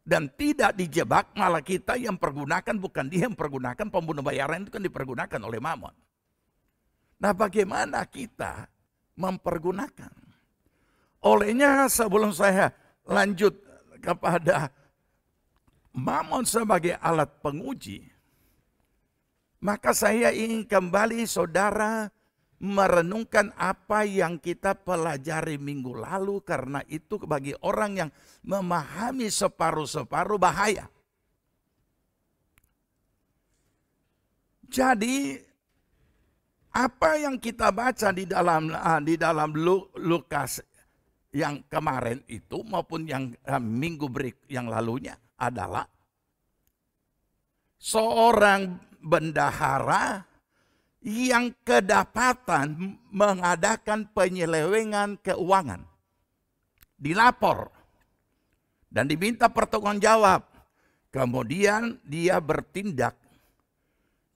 Dan tidak dijebak, malah kita yang pergunakan, bukan dia yang pergunakan, pembunuh bayaran itu kan dipergunakan oleh mamon. Nah, bagaimana kita mempergunakan? Olehnya sebelum saya lanjut kepada mamon sebagai alat penguji, maka saya ingin kembali saudara merenungkan apa yang kita pelajari minggu lalu, karena itu bagi orang yang memahami separuh-separuh bahaya. Jadi apa yang kita baca di dalam Lukas yang kemarin itu maupun yang minggu yang lalunya adalah seorang bendahara yang kedapatan mengadakan penyelewengan keuangan. Dilapor dan diminta pertanggungjawab. Kemudian dia bertindak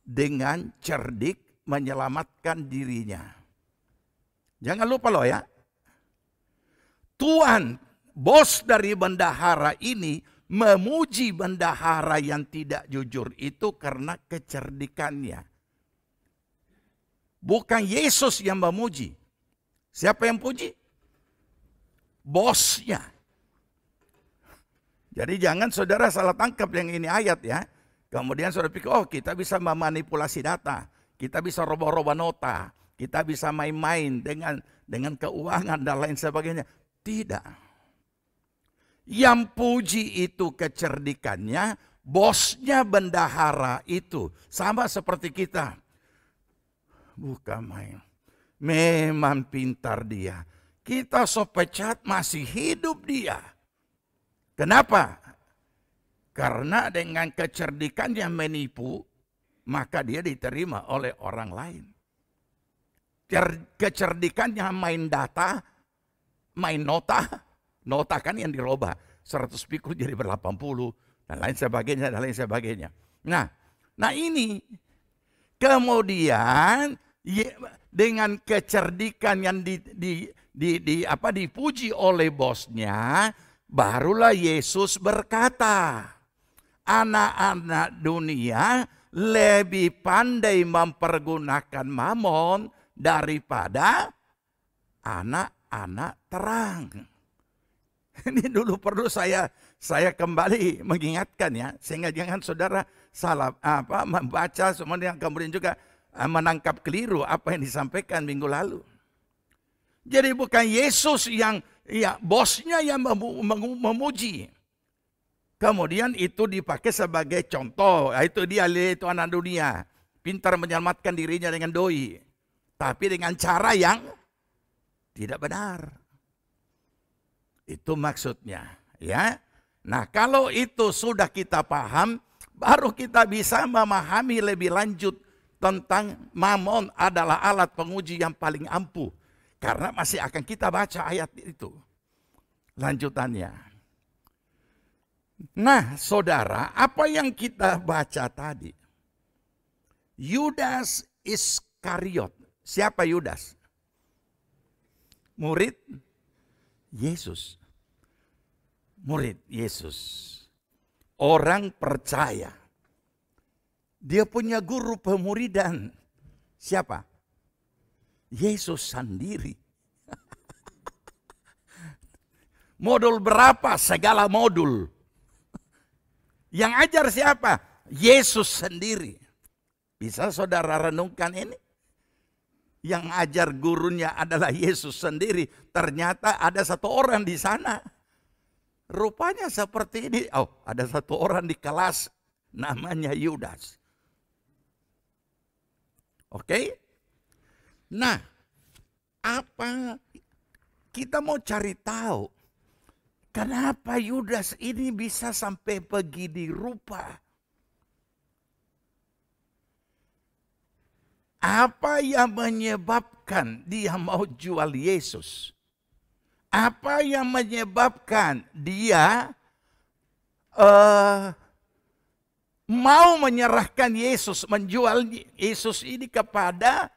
dengan cerdik menyelamatkan dirinya. Jangan lupa loh ya. Tuan, bos dari bendahara ini memuji bendahara yang tidak jujur itu karena kecerdikannya. Bukan Yesus yang memuji. Siapa yang puji? Bosnya. Jadi jangan saudara salah tangkap yang ini ayat ya. Kemudian saudara pikir, oh kita bisa memanipulasi data. Kita bisa roba-roba nota. Kita bisa main-main dengan keuangan dan lain sebagainya. Tidak. Yang puji itu kecerdikannya, bosnya bendahara itu. Sama seperti kita. Bukan main. Memang pintar dia. Kita sopecat masih hidup dia. Kenapa? Karena dengan kecerdikannya menipu, maka dia diterima oleh orang lain. Kecerdikannya main data, main nota kan yang dirubah 100 pikul jadi ber-80 dan lain sebagainya. Nah ini kemudian dengan kecerdikan yang dipuji oleh bosnya, barulah Yesus berkata, anak-anak dunia lebih pandai mempergunakan mamon daripada anak-anak terang. Ini dulu perlu saya kembali mengingatkan ya, sehingga jangan saudara salah membaca kemudian juga menangkap keliru apa yang disampaikan minggu lalu. Jadi bukan Yesus yang bosnya yang memuji. Kemudian itu dipakai sebagai contoh. Itu dia, itu anak dunia. Pintar menyelamatkan dirinya dengan doi. Tapi dengan cara yang tidak benar. Itu maksudnya. Ya. Nah kalau itu sudah kita paham, baru kita bisa memahami lebih lanjut tentang Mamon adalah alat penguji yang paling ampuh. Karena masih akan kita baca ayat itu. Lanjutannya. Nah saudara, apa yang kita baca tadi? Yudas Iskariot. Siapa Yudas? Murid Yesus. Murid Yesus. Orang percaya. Dia punya guru pemuridan. Siapa? Yesus sendiri. Modul berapa? Segala modul. Yang ajar siapa? Yesus sendiri. Bisa saudara renungkan ini? Yang ajar gurunya adalah Yesus sendiri. Ternyata ada satu orang di sana. Rupanya seperti ini. Oh, ada satu orang di kelas namanya Yudas. Oke? Nah, apa kita mau cari tahu? Kenapa Yudas ini bisa sampai begini rupa? Apa yang menyebabkan dia mau jual Yesus? Apa yang menyebabkan dia mau menyerahkan Yesus, menjual Yesus ini kepada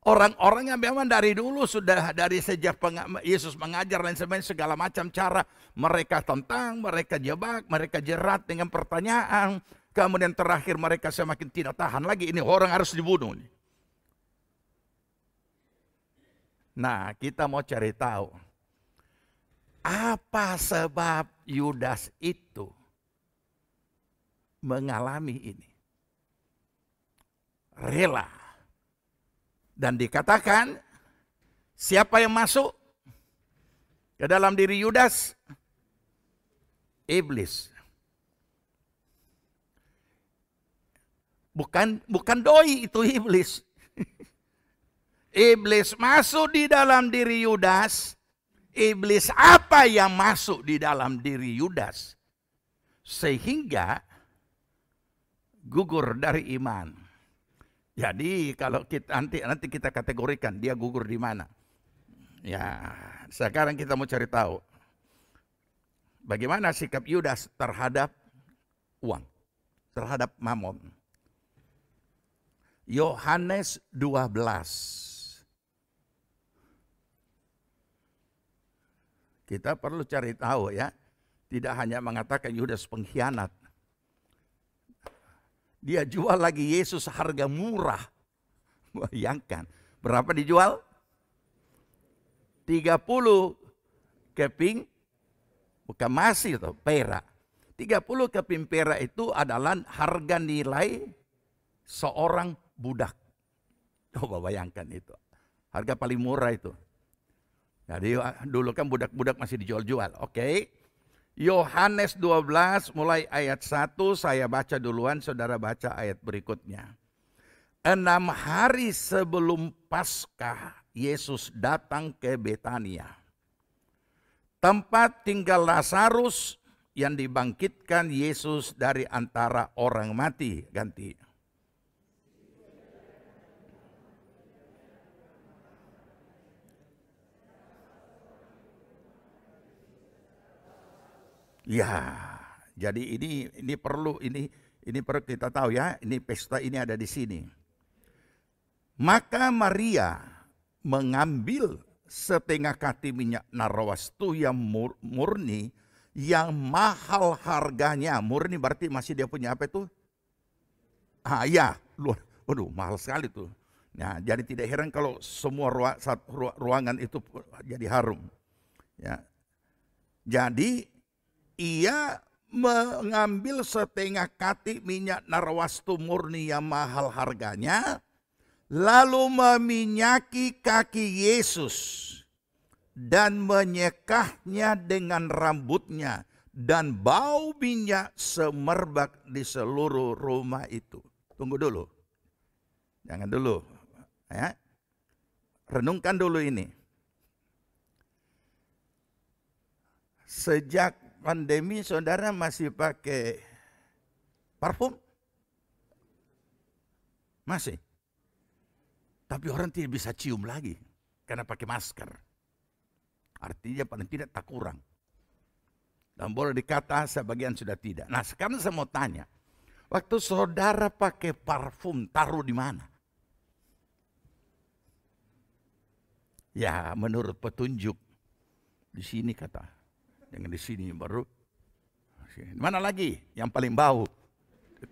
orang-orang yang memang dari dulu sudah dari sejak Yesus mengajar dan sebagainya, segala macam cara mereka tentang, mereka jebak, mereka jerat dengan pertanyaan. Kemudian terakhir mereka semakin tidak tahan lagi, ini orang harus dibunuh. Nah, kita mau cari tahu apa sebab Yudas itu mengalami ini. Rela. Dan dikatakan siapa yang masuk ke dalam diri Yudas? Iblis. Bukan doi, itu iblis. Iblis masuk di dalam diri Yudas. Iblis apa yang masuk di dalam diri Yudas? Sehingga gugur dari iman. Jadi kalau kita nanti kita kategorikan dia gugur di mana. Ya, sekarang kita mau cari tahu bagaimana sikap Yudas terhadap uang, terhadap mamon. Yohanes 12. Kita perlu cari tahu ya. Tidak hanya mengatakan Yudas pengkhianat. Dia jual lagi Yesus harga murah. Bayangkan. Berapa dijual? 30 keping. Bukan masih itu, perak. 30 keping perak itu adalah harga nilai seorang budak. Coba bayangkan itu. Harga paling murah itu. Jadi dulu kan budak-budak masih dijual-jual. Oke. Yohanes 12 mulai ayat 1 saya baca duluan, saudara baca ayat berikutnya. 6 hari sebelum Paskah Yesus datang ke Betania. Tempat tinggal Lazarus yang dibangkitkan Yesus dari antara orang mati. Ganti. Ya, jadi ini perlu kita tahu ya, ini pesta ini ada di sini. Maka Maria mengambil setengah kati minyak narwastu yang murni, yang mahal harganya. Murni berarti masih dia punya apa itu? Ya, waduh mahal sekali tuh. Nah, jadi tidak heran kalau semua ruangan itu jadi harum. Ya. Jadi ia mengambil setengah kati minyak narwastu murni yang mahal harganya, lalu meminyaki kaki Yesus dan menyekahnya dengan rambutnya, dan bau minyak semerbak di seluruh rumah itu. Tunggu dulu, jangan dulu, ya. Renungkan dulu ini. Sejak pandemi saudara masih pakai parfum? Masih. Tapi orang tidak bisa cium lagi karena pakai masker. Artinya paling tidak tak kurang. Dan boleh dikata sebagian sudah tidak. Nah, sekarang saya mau tanya. Waktu saudara pakai parfum, taruh di mana? Ya, menurut petunjuk di sini kata. Jangan di sini baru. Mana lagi yang paling bau?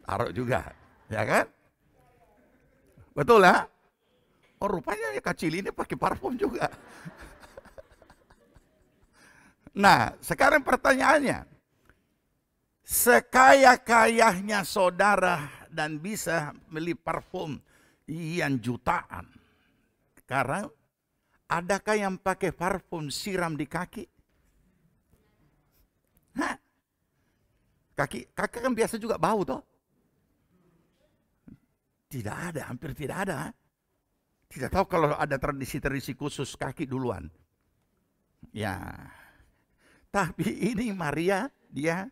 Taruh juga, ya kan? Betul lah. Oh, rupanya ya kecil ini pakai parfum juga. Nah, sekarang pertanyaannya. Sekaya-kayanya saudara dan bisa beli parfum yang jutaan. Sekarang, adakah yang pakai parfum siram di kaki? Hah? Kaki kan biasa juga bau toh? Tidak ada, hampir tidak ada. Tidak tahu kalau ada tradisi-tradisi khusus kaki duluan. Ya. Tapi ini Maria dia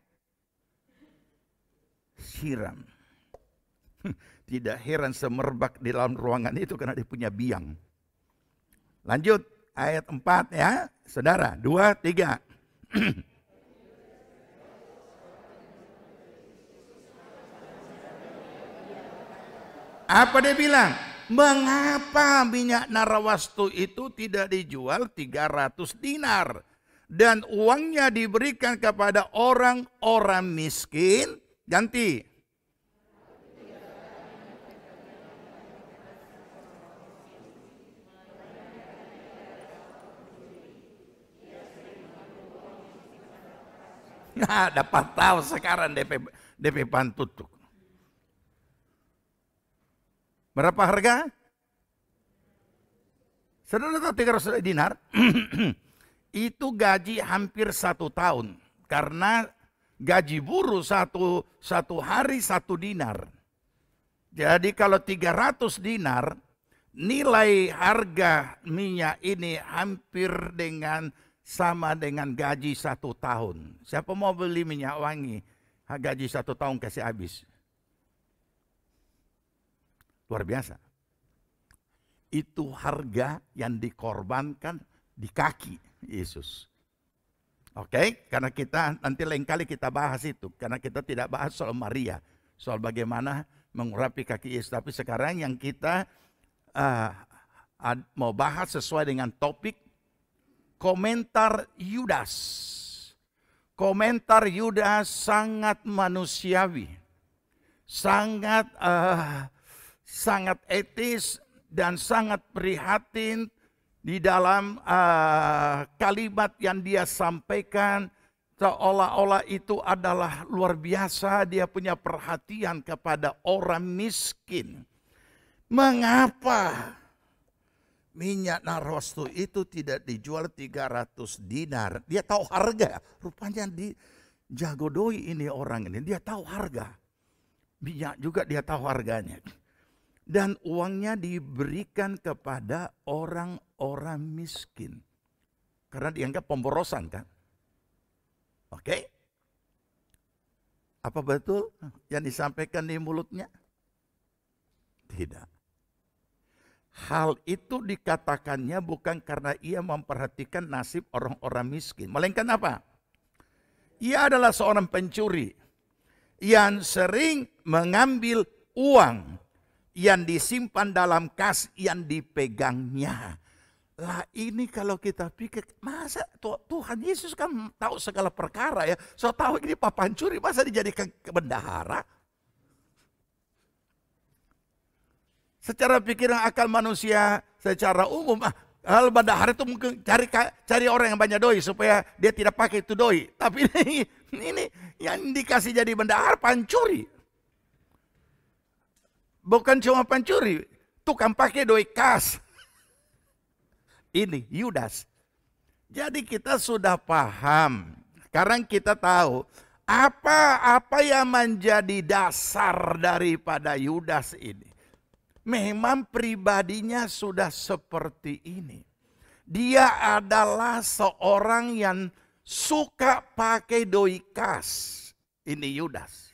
siram. Tidak heran semerbak di dalam ruangan itu karena dia punya biang. Lanjut ayat 4 ya. Saudara, 2, 3. Apa dia bilang? Mengapa minyak narwastu itu tidak dijual 300 dinar? Dan uangnya diberikan kepada orang-orang miskin. Ganti. Nah, dapat tahu sekarang DP pantut. Berapa harga? Saudara tahu 300 dinar? Itu gaji hampir 1 tahun. Karena gaji buruh satu hari 1 dinar. Jadi kalau 300 dinar, nilai harga minyak ini hampir sama dengan gaji 1 tahun. Siapa mau beli minyak wangi? Gaji 1 tahun kasih habis. Luar biasa. Itu harga yang dikorbankan di kaki Yesus. Oke, karena kita nanti lain kali kita bahas itu. Karena kita tidak bahas soal Maria. Soal bagaimana mengurapi kaki Yesus. Tapi sekarang yang kita mau bahas sesuai dengan topik komentar Yudas. Komentar Yudas sangat manusiawi. Sangat etis dan sangat prihatin di dalam kalimat yang dia sampaikan, seolah-olah itu adalah luar biasa. Dia punya perhatian kepada orang miskin. Mengapa minyak narwastu itu tidak dijual 300 dinar? Dia tahu harga. Rupanya jago doi ini orang ini. Dia tahu harga. Minyak juga dia tahu harganya. Dan uangnya diberikan kepada orang-orang miskin. Karena dianggap pemborosan kan. Oke? Apa betul yang disampaikan di mulutnya? Tidak. Hal itu dikatakannya bukan karena ia memperhatikan nasib orang-orang miskin. Melainkan apa? Ia adalah seorang pencuri yang sering mengambil uang yang disimpan dalam kas yang dipegangnya. Lah ini kalau kita pikir, masa Tuhan Yesus kan tahu segala perkara ya. So tahu ini papan curi, masa dijadikan bendahara? Secara pikiran akal manusia secara umum, kalau bendahara itu mungkin cari orang yang banyak doi supaya dia tidak pakai itu doi. Tapi ini yang dikasih jadi bendahara pancuri. Bukan cuma pancuri, tukang pakai doi kas. Ini Yudas. Jadi kita sudah paham. Sekarang kita tahu apa yang menjadi dasar daripada Yudas ini. Memang pribadinya sudah seperti ini. Dia adalah seorang yang suka pakai doi kas. Ini Yudas.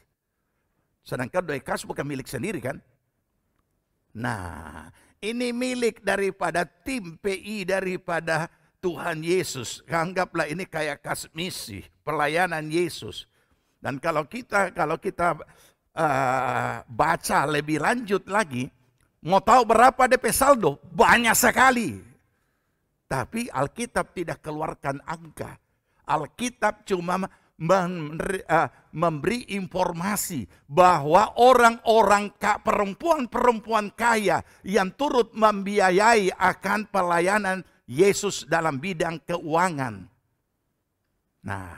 Sedangkan doi kas bukan milik sendiri kan? Nah, ini milik daripada tim PI daripada Tuhan Yesus. Anggaplah ini kayak kas misi, pelayanan Yesus. Dan kalau kita baca lebih lanjut lagi, mau tahu berapa DP saldo? Banyak sekali. Tapi Alkitab tidak keluarkan angka. Alkitab cuma memberi informasi bahwa orang-orang perempuan-perempuan kaya yang turut membiayai akan pelayanan Yesus dalam bidang keuangan. Nah,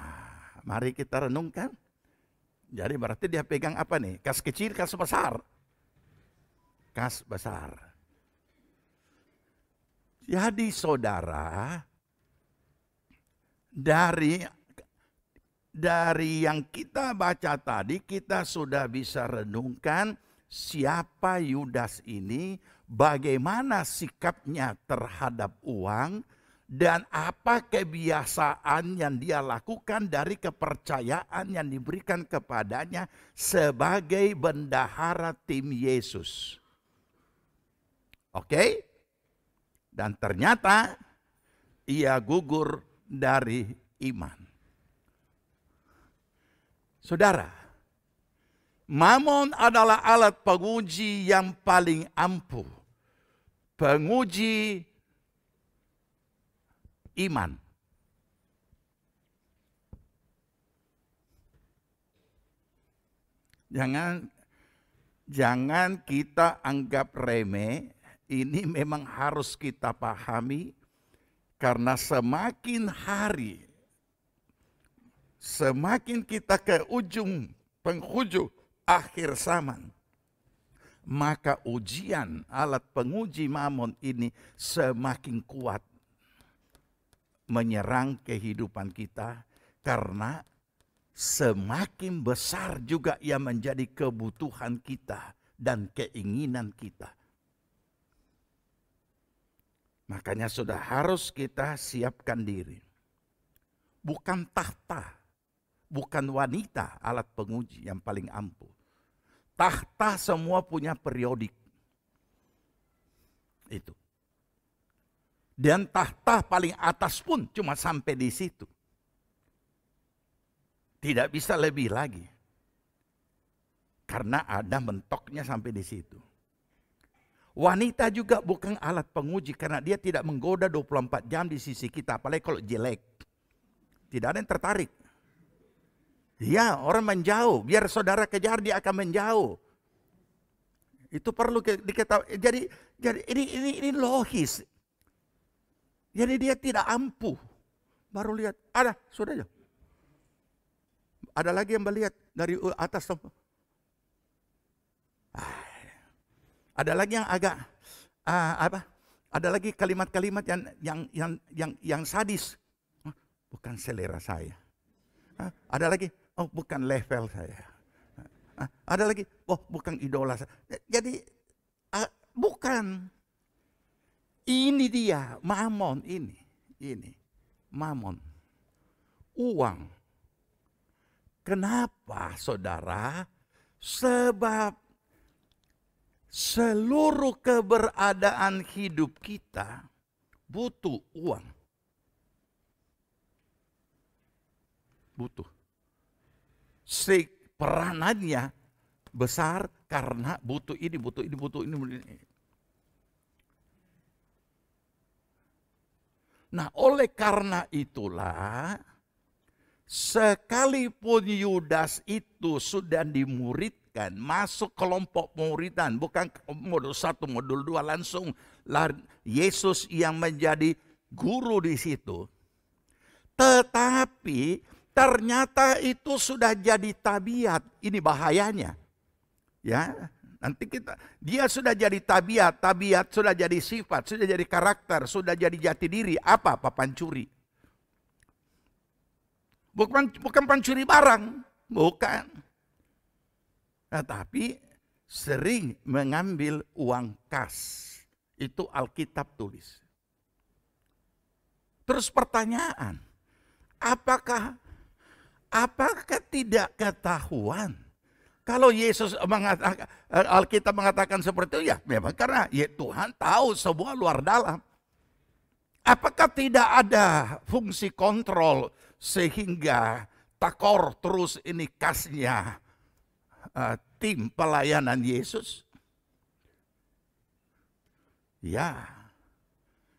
mari kita renungkan. Jadi berarti dia pegang apa nih? Kas kecil, kas besar. Kas besar. Jadi saudara, dari yang kita baca tadi, kita sudah bisa renungkan siapa Yudas ini, bagaimana sikapnya terhadap uang, dan apa kebiasaan yang dia lakukan dari kepercayaan yang diberikan kepadanya sebagai bendahara tim Yesus. Oke? Dan ternyata ia gugur dari iman. Saudara, Mamon adalah alat penguji yang paling ampuh. Penguji iman. Jangan kita anggap remeh. Ini memang harus kita pahami, karena semakin hari, semakin kita ke penghujung akhir zaman, maka ujian alat penguji Mamon ini semakin kuat menyerang kehidupan kita, karena semakin besar juga ia menjadi kebutuhan kita dan keinginan kita. Makanya sudah harus kita siapkan diri. Bukan tahta, bukan wanita alat penguji yang paling ampuh. Tahta semua punya periodik. Itu. Dan tahta paling atas pun cuma sampai di situ. Tidak bisa lebih lagi. Karena ada mentoknya sampai di situ. Wanita juga bukan alat penguji, karena dia tidak menggoda 24 jam di sisi kita, apalagi kalau jelek. Tidak ada yang tertarik. Ya, orang menjauh, biar saudara kejar dia akan menjauh. Itu perlu diketahui. Jadi ini logis. Jadi dia tidak ampuh. Baru lihat, ada, sudah aja. Ada lagi yang melihat dari atas. Ada lagi yang agak ada lagi kalimat-kalimat yang sadis. Bukan selera saya. Ada lagi, oh bukan level saya. Ada lagi, oh bukan idola saya. Jadi bukan. Ini dia Mamon ini Mamon. Uang. Kenapa saudara? Sebab seluruh keberadaan hidup kita butuh uang. Butuh. Peranannya besar karena butuh ini. Nah, oleh karena itulah, sekalipun Yudas itu sudah dimuridkan Kristen, masuk kelompok pemuridan, bukan modul 1, modul 2 langsung Yesus yang menjadi guru di situ. Tetapi ternyata itu sudah jadi tabiat. Ini bahayanya. Ya, nanti dia sudah jadi tabiat sudah jadi sifat, sudah jadi karakter, sudah jadi jati diri. Apa pancuri? Bukan pencuri barang, bukan. Tetapi sering mengambil uang kas. Itu Alkitab tulis. Terus pertanyaan, apakah tidak ketahuan? Kalau Yesus mengatakan, Alkitab mengatakan seperti itu, ya memang karena ya Tuhan tahu semua luar dalam. Apakah tidak ada fungsi kontrol sehingga takor terus ini kasnya tim pelayanan Yesus? Ya,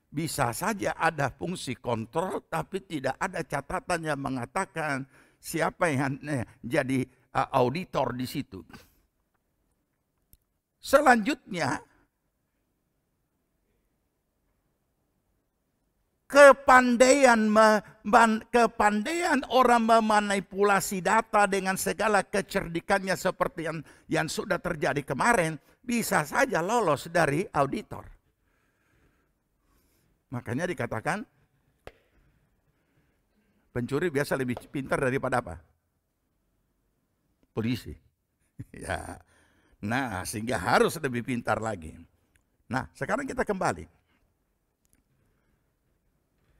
bisa saja ada fungsi kontrol, tapi tidak ada catatan yang mengatakan siapa yang jadi auditor di situ. Selanjutnya, kepandaian orang memanipulasi data dengan segala kecerdikannya seperti yang sudah terjadi kemarin, bisa saja lolos dari auditor. Makanya dikatakan pencuri biasa lebih pintar daripada apa? Polisi. Ya. Nah, sehingga harus lebih pintar lagi. Nah, sekarang kita kembali.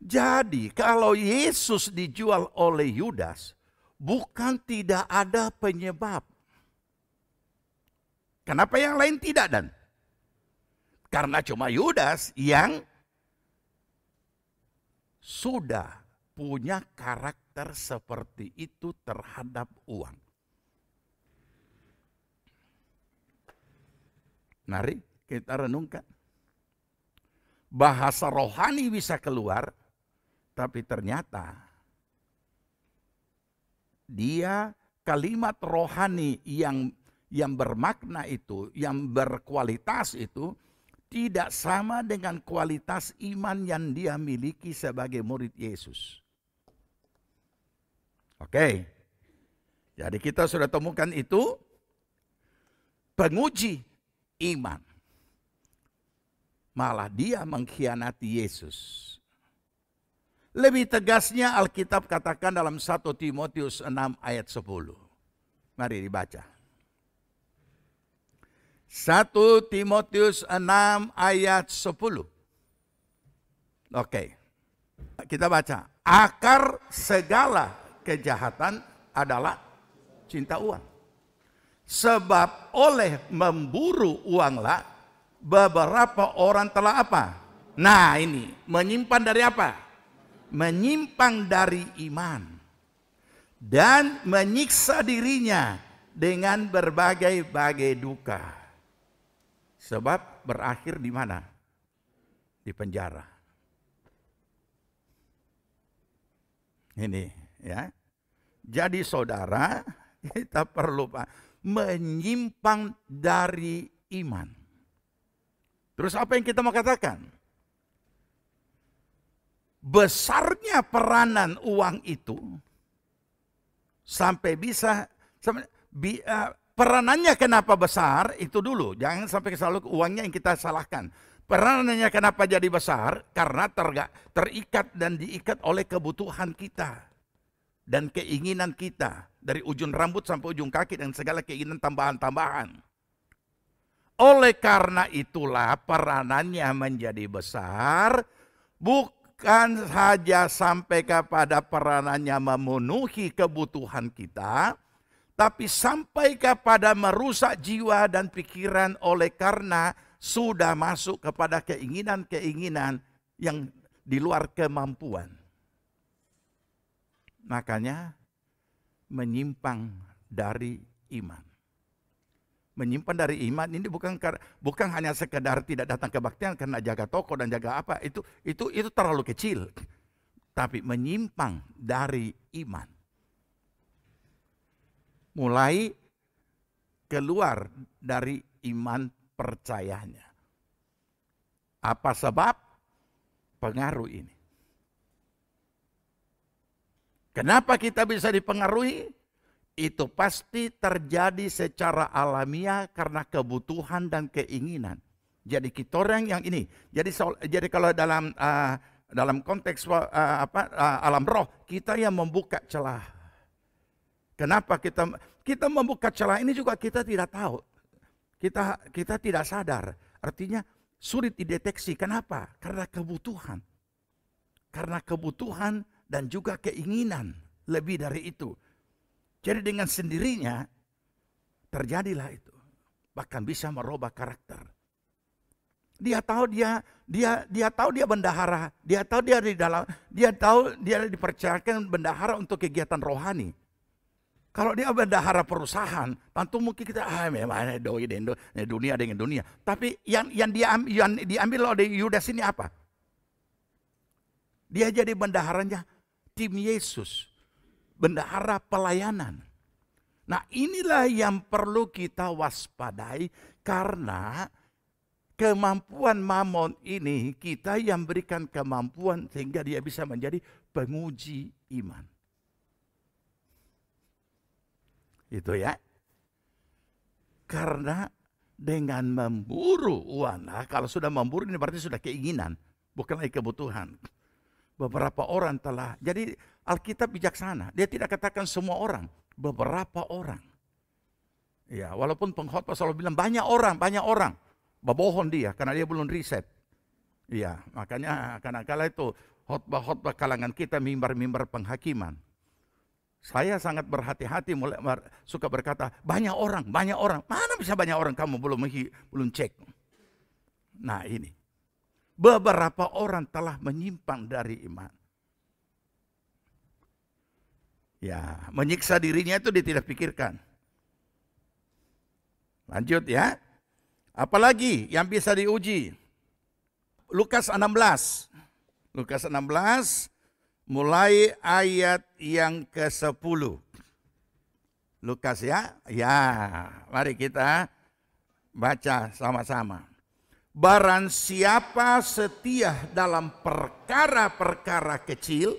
Jadi, kalau Yesus dijual oleh Yudas, bukan tidak ada penyebab. Kenapa yang lain tidak, Dan? Karena cuma Yudas yang sudah punya karakter seperti itu terhadap uang. Mari kita renungkan. Bahasa rohani bisa keluar, tapi ternyata dia kalimat rohani yang bermakna itu, yang berkualitas itu, tidak sama dengan kualitas iman yang dia miliki sebagai murid Yesus. Oke. Jadi kita sudah temukan itu penguji iman. Malah dia mengkhianati Yesus. Lebih tegasnya Alkitab katakan dalam 1 Timotius 6 ayat 10. Mari dibaca. 1 Timotius 6 ayat 10. Oke. Kita baca. Akar segala kejahatan adalah cinta uang. Sebab oleh memburu uanglah beberapa orang telah apa? Nah ini, menyimpan dari apa? Menyimpang dari iman. Dan menyiksa dirinya dengan berbagai-bagai duka. Sebab berakhir di mana? Di penjara. Ini ya. Jadi saudara, kita perlu menyimpang dari iman. Terus apa yang kita mau katakan? Besarnya peranan uang itu sampai bisa peranannya kenapa besar itu dulu, jangan sampai selalu uangnya yang kita salahkan. Peranannya kenapa jadi besar? Karena terikat dan diikat oleh kebutuhan kita dan keinginan kita dari ujung rambut sampai ujung kaki dan segala keinginan tambahan-tambahan. Oleh karena itulah peranannya menjadi besar, bukan saja sampai kepada peranannya memenuhi kebutuhan kita, tapi sampai kepada merusak jiwa dan pikiran oleh karena sudah masuk kepada keinginan-keinginan yang di luar kemampuan. Makanya menyimpang dari iman. Menyimpan dari iman ini bukan hanya sekedar tidak datang kebaktian karena jaga toko dan jaga apa, itu terlalu kecil. Tapi menyimpang dari iman. Mulai keluar dari iman percayanya. Apa sebab pengaruh ini? Kenapa kita bisa dipengaruhi? Itu pasti terjadi secara alamiah karena kebutuhan dan keinginan. Jadi kita orang yang ini. Jadi kalau dalam konteks alam roh, kita yang membuka celah. Kenapa kita membuka celah ini juga kita tidak tahu. Kita tidak sadar. Artinya sulit dideteksi. Kenapa? Karena kebutuhan. Karena kebutuhan dan juga keinginan. Lebih dari itu. Jadi dengan sendirinya terjadilah itu. Bahkan bisa merubah karakter. Dia tahu dia bendahara. Dia tahu dia dipercayakan bendahara untuk kegiatan rohani. Kalau dia bendahara perusahaan, tentu mungkin kita memang dunia dengan dunia. Tapi yang diambil oleh Yudas ini apa? Dia jadi bendaharanya tim Yesus. Bendahara pelayanan. Nah, inilah yang perlu kita waspadai karena kemampuan Mamon ini kita yang berikan kemampuan sehingga dia bisa menjadi penguji iman. Itu ya. Karena dengan memburu uang, kalau sudah memburu ini berarti sudah keinginan, bukan lagi kebutuhan. Beberapa orang telah, jadi Alkitab bijaksana. Dia tidak katakan semua orang, beberapa orang. Ya, walaupun pengkhotbah selalu bilang banyak orang. Berbohong dia karena dia belum riset. Ya, makanya kadang-kala itu khotbah-khotbah kalangan kita mimbar-mimbar penghakiman. Saya sangat berhati-hati mulai suka berkata banyak orang. Mana bisa banyak orang kamu belum cek. Nah, ini. Beberapa orang telah menyimpang dari iman. Ya, menyiksa dirinya itu dia tidak pikirkan. Lanjut ya. Apalagi yang bisa diuji? Lukas 16. Lukas 16 mulai ayat yang ke-10. Lukas ya. Ya, mari kita baca sama-sama. Barang siapa setia dalam perkara-perkara kecil,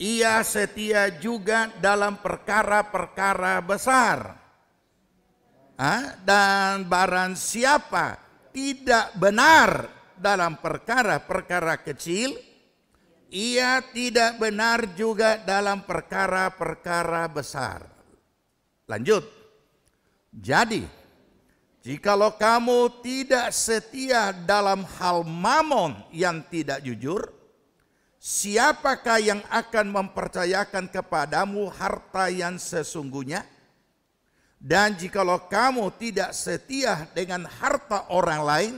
ia setia juga dalam perkara-perkara besar. Dan barang siapa tidak benar dalam perkara-perkara kecil, ia tidak benar juga dalam perkara-perkara besar. Lanjut. Jadi, jikalau kamu tidak setia dalam hal mamon yang tidak jujur, siapakah yang akan mempercayakan kepadamu harta yang sesungguhnya? Dan jikalau kamu tidak setia dengan harta orang lain,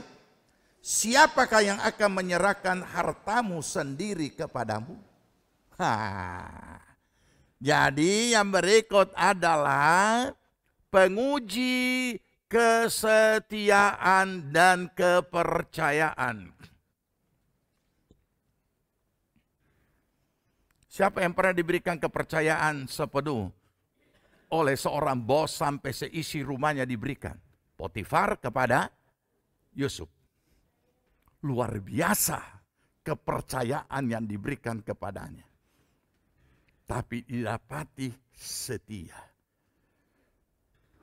siapakah yang akan menyerahkan hartamu sendiri kepadamu? Jadi yang berikut adalah penguji kesetiaan dan kepercayaan. Siapa yang pernah diberikan kepercayaan sepenuh oleh seorang bos sampai seisi rumahnya diberikan? Potifar kepada Yusuf. Luar biasa kepercayaan yang diberikan kepadanya. Tapi didapati setia.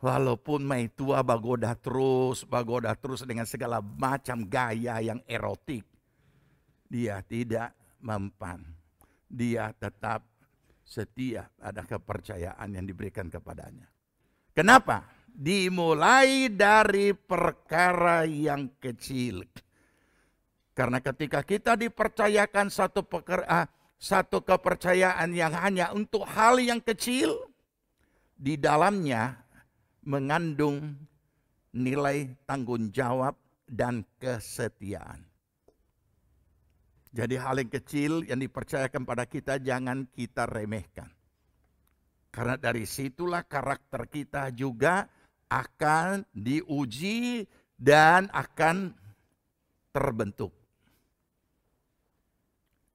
Walaupun mai tua bagoda terus dengan segala macam gaya yang erotik. Dia tidak mempan. Dia tetap setia pada kepercayaan yang diberikan kepadanya. Kenapa? Dimulai dari perkara yang kecil. Karena ketika kita dipercayakan satu kepercayaan yang hanya untuk hal yang kecil, di dalamnya mengandung nilai tanggung jawab dan kesetiaan. Jadi hal yang kecil yang dipercayakan pada kita jangan kita remehkan. Karena dari situlah karakter kita juga akan diuji dan akan terbentuk.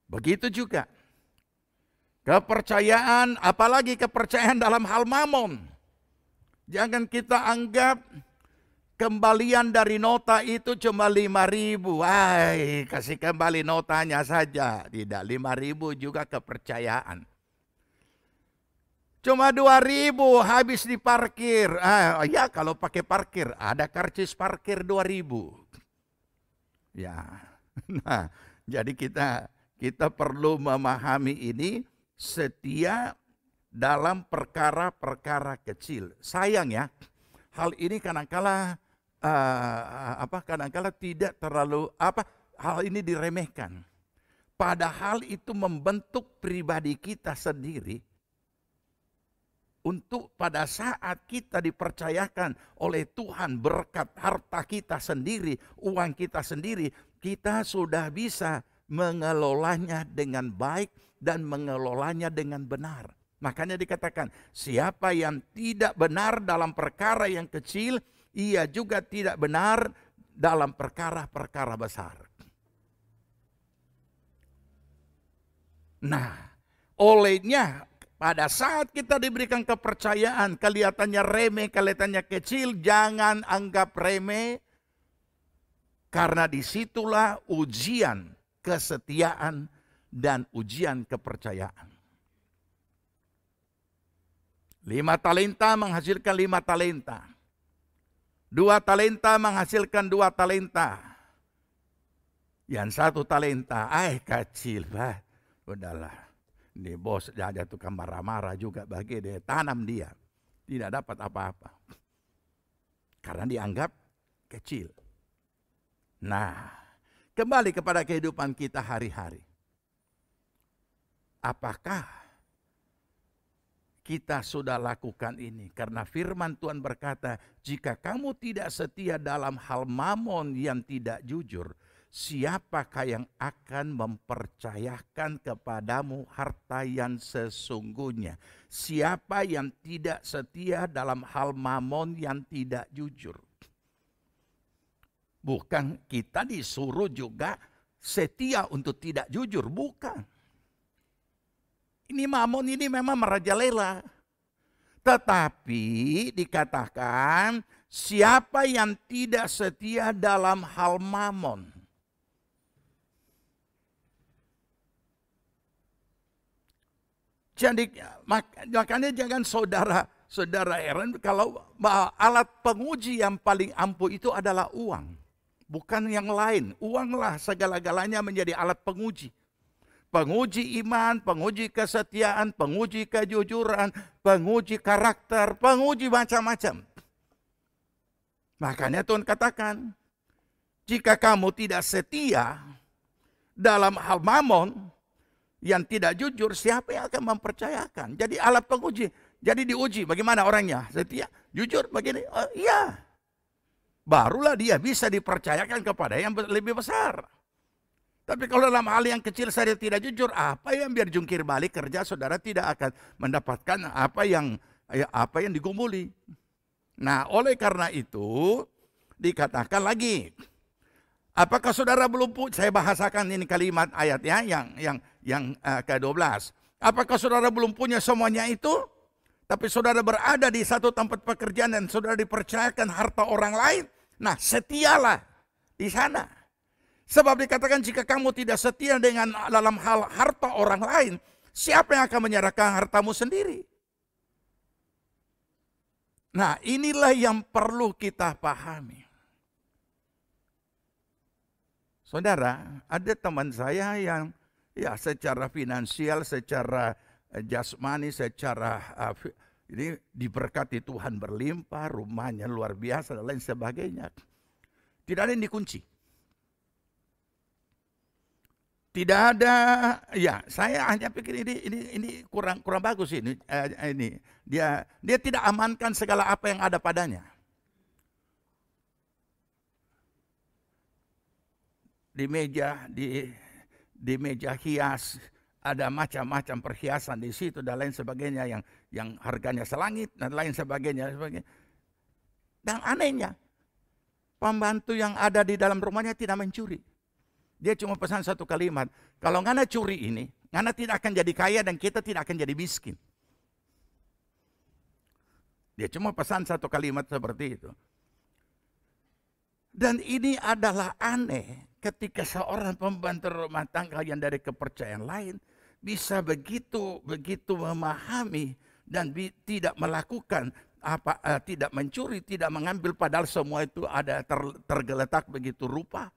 Begitu juga kepercayaan, apalagi kepercayaan dalam hal mamon. Jangan kita anggap kembalian dari nota itu cuma 5.000. Wah, kasih kembali notanya saja. Tidak, 5.000 juga kepercayaan. Cuma 2.000 habis di parkir. Ya kalau pakai parkir, ada karcis parkir 2.000. Ya, nah jadi kita perlu memahami ini, setia dalam perkara-perkara kecil. Sayang ya, hal ini kadang-kala tidak terlalu hal ini diremehkan. Padahal itu membentuk pribadi kita sendiri. Untuk pada saat kita dipercayakan oleh Tuhan berkat harta kita sendiri, uang kita sendiri, kita sudah bisa mengelolanya dengan baik dan mengelolanya dengan benar. Makanya dikatakan, siapa yang tidak benar dalam perkara yang kecil, ia juga tidak benar dalam perkara-perkara besar. Nah, olehnya pada saat kita diberikan kepercayaan, kelihatannya remeh, kelihatannya kecil, jangan anggap remeh. Karena disitulah ujian kesetiaan dan ujian kepercayaan. 5 talenta menghasilkan 5 talenta. 2 talenta menghasilkan 2 talenta. Yang 1 talenta, kecil, udahlah. Ini bos ada tukang marah-marah juga bagi dia, tanam dia. Tidak dapat apa-apa. Karena dianggap kecil. Nah, kembali kepada kehidupan kita hari-hari. Apakah kita sudah lakukan ini? Karena firman Tuhan berkata, jika kamu tidak setia dalam hal mamon yang tidak jujur, siapakah yang akan mempercayakan kepadamu harta yang sesungguhnya? Siapa yang tidak setia dalam hal mamon yang tidak jujur? Bukan kita disuruh juga setia untuk tidak jujur, bukan. Ini mamon ini memang merajalela. Tetapi dikatakan siapa yang tidak setia dalam hal mamon. Jadi makanya jangan saudara heran kalau alat penguji yang paling ampuh itu adalah uang. Bukan yang lain. Uanglah segala-galanya menjadi alat penguji. Penguji iman, penguji kesetiaan, penguji kejujuran, penguji karakter, penguji macam-macam. Makanya Tuhan katakan, jika kamu tidak setia dalam hal mamon, yang tidak jujur, siapa yang akan mempercayakan? Jadi alat penguji. Jadi diuji bagaimana orangnya. Setia, jujur, begini. Iya. Barulah dia bisa dipercayakan kepada yang lebih besar. Tapi kalau dalam hal yang kecil saja tidak jujur, apa yang biar jungkir balik kerja saudara tidak akan mendapatkan apa yang digumuli. Nah, oleh karena itu dikatakan lagi, apakah saudara belum punya? Saya bahasakan ini kalimat ayatnya yang ke-12. Apakah saudara belum punya semuanya itu? Tapi saudara berada di satu tempat pekerjaan dan saudara dipercayakan harta orang lain. Nah, setialah di sana. Sebab dikatakan jika kamu tidak setia dengan dalam hal harta orang lain, siapa yang akan menyerahkan hartamu sendiri? Nah, inilah yang perlu kita pahami. Saudara, ada teman saya yang secara finansial, secara jasmani, secara ini diberkati Tuhan berlimpah, rumahnya luar biasa dan lain sebagainya. Tidak ada yang dikunci. Tidak ada, saya hanya pikir ini kurang bagus ini. Dia tidak amankan segala apa yang ada padanya. Di meja hias ada macam-macam perhiasan di situ dan lain sebagainya yang harganya selangit dan lain sebagainya. Dan anehnya, pembantu yang ada di dalam rumahnya tidak mencuri. Dia cuma pesan satu kalimat, kalau ngana curi ini, ngana tidak akan jadi kaya dan kita tidak akan jadi miskin. Dia cuma pesan satu kalimat seperti itu. Dan ini adalah aneh ketika seorang pembantu rumah tangga yang dari kepercayaan lain bisa begitu memahami dan tidak melakukan tidak mencuri, tidak mengambil, padahal semua itu ada tergeletak begitu rupa.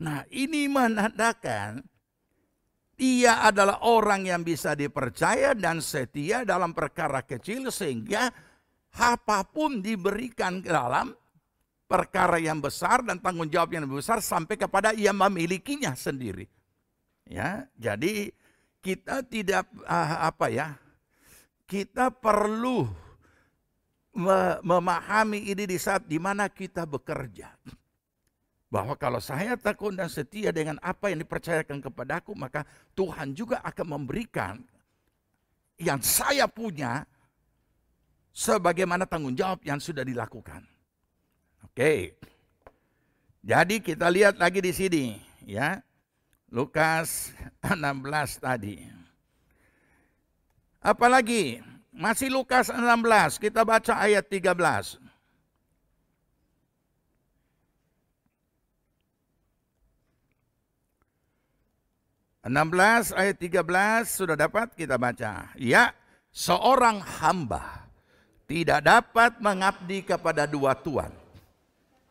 Nah, ini menandakan dia adalah orang yang bisa dipercaya dan setia dalam perkara kecil, sehingga apapun diberikan dalam perkara yang besar dan tanggung jawab yang besar sampai kepada ia memilikinya sendiri. Ya, jadi kita tidak kita perlu memahami ini di saat dimana kita bekerja. Bahwa kalau saya tekun dan setia dengan apa yang dipercayakan kepadaku, maka Tuhan juga akan memberikan yang saya punya sebagaimana tanggung jawab yang sudah dilakukan. Oke. Jadi kita lihat lagi di sini, ya. Lukas 16 tadi. Apalagi masih Lukas 16, kita baca ayat 13. Ayat 13 sudah dapat kita baca. Ya, seorang hamba tidak dapat mengabdi kepada dua tuan.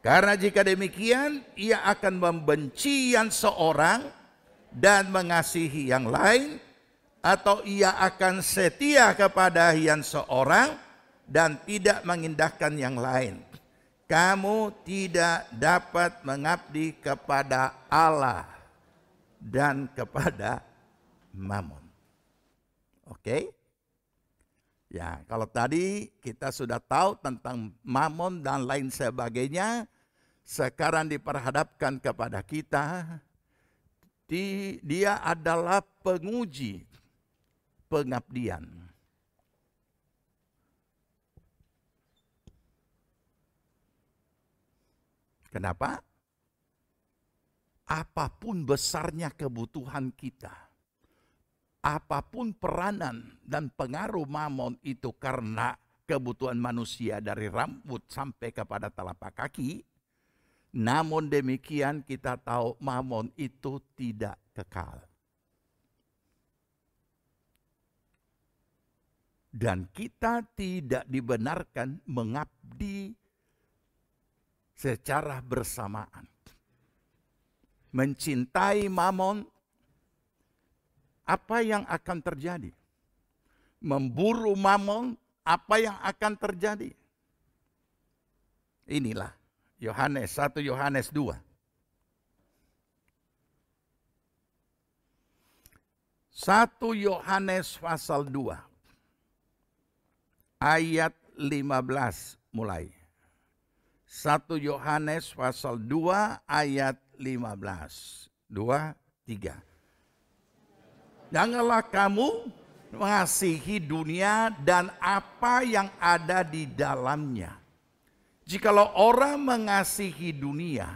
Karena jika demikian, ia akan membenci yang seorang dan mengasihi yang lain, atau ia akan setia kepada yang seorang dan tidak mengindahkan yang lain. Kamu tidak dapat mengabdi kepada Allah dan kepada Mammon. Oke? Ya, kalau tadi kita sudah tahu tentang Mammon dan lain sebagainya, sekarang diperhadapkan kepada kita, dia adalah penguji pengabdian. Kenapa? Apapun besarnya kebutuhan kita, apapun peranan dan pengaruh Mammon itu karena kebutuhan manusia dari rambut sampai kepada telapak kaki, namun demikian kita tahu Mammon itu tidak kekal. Dan kita tidak dibenarkan mengabdi secara bersamaan. Mencintai Mammon, apa yang akan terjadi? Memburu Mammon, apa yang akan terjadi? Inilah Yohanes 1 Yohanes 2. 1 Yohanes pasal 2. Ayat 15 mulai. 1 Yohanes pasal 2 ayat 15. 2, 3. Janganlah kamu mengasihi dunia dan apa yang ada di dalamnya. Jikalau orang mengasihi dunia,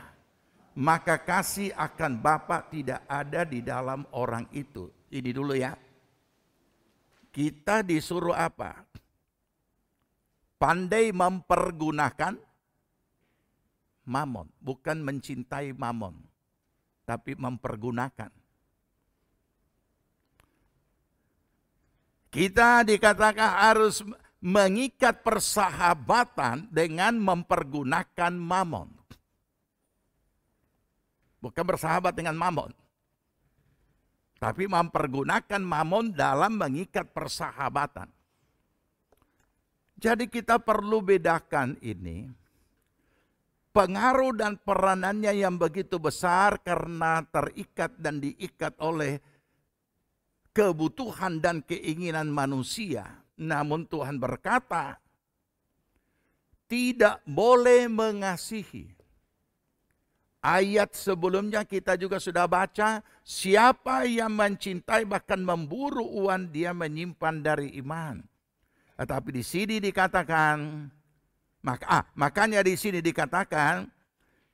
maka kasih akan Bapa tidak ada di dalam orang itu. Ini dulu ya. Kita disuruh apa? Pandai mempergunakan Mammon, bukan mencintai Mammon, tapi mempergunakan. Kita dikatakan harus mengikat persahabatan dengan mempergunakan Mammon. Bukan bersahabat dengan Mammon, tapi mempergunakan Mammon dalam mengikat persahabatan. Jadi kita perlu bedakan ini. Pengaruh dan peranannya yang begitu besar karena terikat dan diikat oleh kebutuhan dan keinginan manusia. Namun Tuhan berkata, tidak boleh mengasihi. Ayat sebelumnya kita juga sudah baca, siapa yang mencintai bahkan memburu uang, dia menyimpan dari iman. Tetapi di sini dikatakan, makanya di sini dikatakan,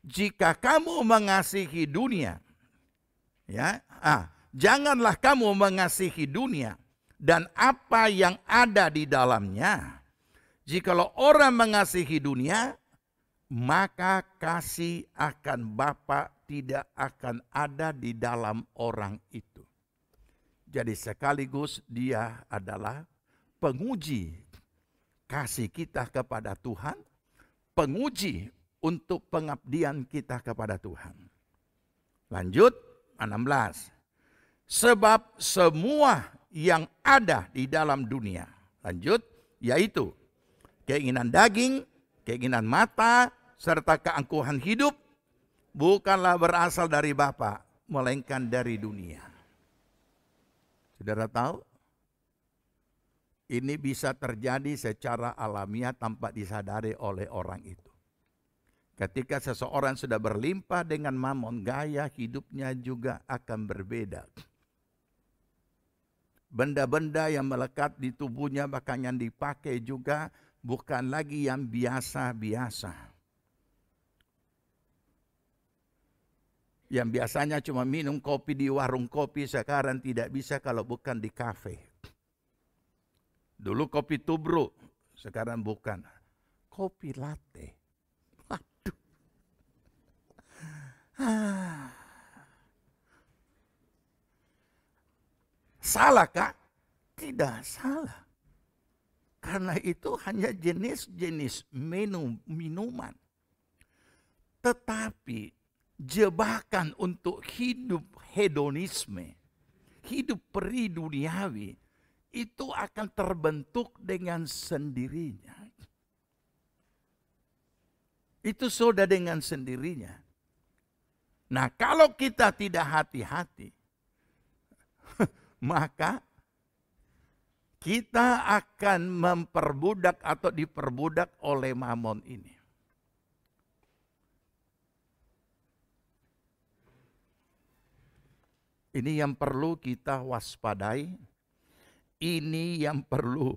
jika kamu mengasihi dunia, ya, janganlah kamu mengasihi dunia dan apa yang ada di dalamnya. Jikalau orang mengasihi dunia, maka kasih akan Bapa tidak akan ada di dalam orang itu. Jadi sekaligus dia adalah penguji kasih kita kepada Tuhan, penguji untuk pengabdian kita kepada Tuhan. Lanjut 16. Sebab semua yang ada di dalam dunia, lanjut, yaitu keinginan daging, keinginan mata, serta keangkuhan hidup, bukanlah berasal dari Bapa, melainkan dari dunia. Saudara tahu? Ini bisa terjadi secara alamiah tanpa disadari oleh orang itu. Ketika seseorang sudah berlimpah dengan mamon, gaya hidupnya juga akan berbeda. Benda-benda yang melekat di tubuhnya bahkan yang dipakai juga bukan lagi yang biasa-biasa. Yang biasanya cuma minum kopi di warung kopi, sekarang tidak bisa kalau bukan di kafe. Dulu kopi tubruk, sekarang bukan. Kopi latte. Waduh. Salah kah? Tidak salah. Karena itu hanya jenis-jenis minuman. Tetapi jebakan untuk hidup hedonisme, hidup peri duniawi, itu akan terbentuk dengan sendirinya. Itu sudah dengan sendirinya. Nah, kalau kita tidak hati-hati, maka kita akan memperbudak atau diperbudak oleh mamon ini. Ini yang perlu kita waspadai. Ini yang perlu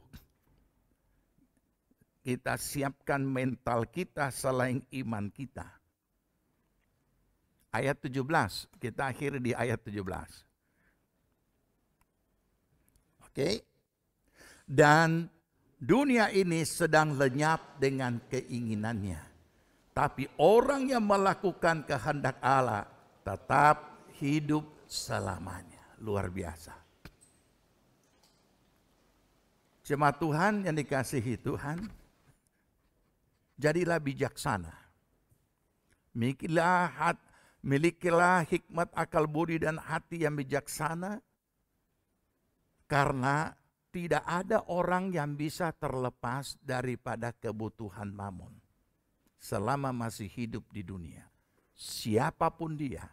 kita siapkan mental kita selain iman kita. Ayat 17, kita akhiri di ayat 17. Oke. Dan dunia ini sedang lenyap dengan keinginannya. Tapi orang yang melakukan kehendak Allah tetap hidup selamanya. Luar biasa. Jemaat Tuhan yang dikasihi Tuhan, jadilah bijaksana. Milikilah hikmat, akal budi dan hati yang bijaksana. Karena tidak ada orang yang bisa terlepas daripada kebutuhan mamon selama masih hidup di dunia. Siapapun dia.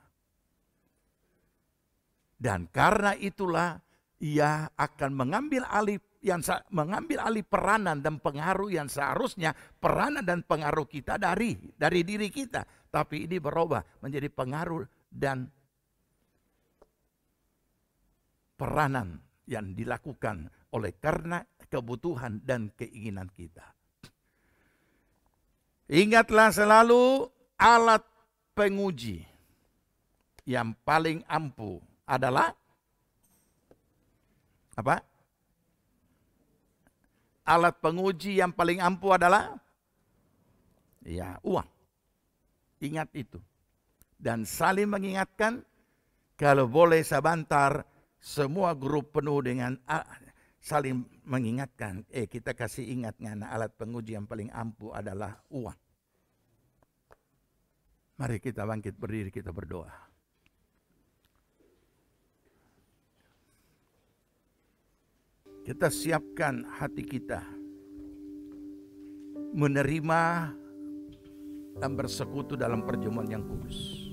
Dan karena itulah ia akan mengambil alih peranan dan pengaruh yang seharusnya peranan dan pengaruh kita dari diri kita. Tapi ini berubah menjadi pengaruh dan peranan yang dilakukan oleh karena kebutuhan dan keinginan kita. Ingatlah selalu alat penguji yang paling ampuh adalah apa? Alat penguji yang paling ampuh adalah ya, uang. Ingat itu. Dan saling mengingatkan, kalau boleh sebentar, semua grup penuh dengan saling mengingatkan. Kita kasih ingat ngana alat penguji yang paling ampuh adalah uang. Mari kita bangkit berdiri, kita berdoa. Kita siapkan hati kita menerima dan bersekutu dalam perjamuan yang kudus.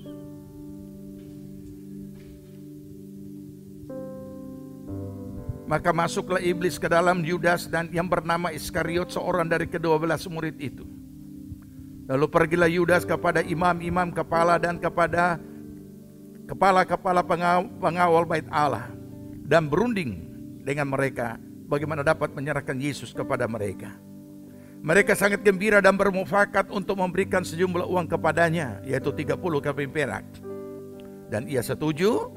Maka masuklah iblis ke dalam Yudas dan yang bernama Iskariot, seorang dari ke-12 murid itu. Lalu pergilah Yudas kepada imam-imam kepala dan kepada kepala-kepala pengawal bait Allah dan berunding dengan mereka bagaimana dapat menyerahkan Yesus kepada mereka. Mereka sangat gembira dan bermufakat untuk memberikan sejumlah uang kepadanya, yaitu 30 keping perak. Dan ia setuju,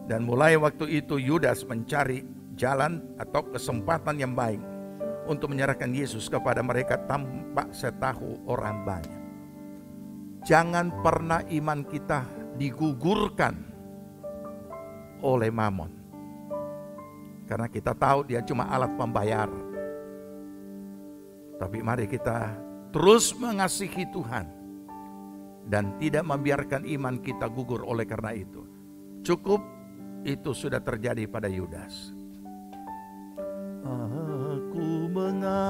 dan mulai waktu itu Yudas mencari jalan atau kesempatan yang baik untuk menyerahkan Yesus kepada mereka tanpa setahu orang banyak. Jangan pernah iman kita digugurkan oleh mamon, karena kita tahu dia cuma alat pembayar. Tapi mari kita terus mengasihi Tuhan dan tidak membiarkan iman kita gugur oleh karena itu. Cukup itu sudah terjadi pada Yudas. Aku mengasihi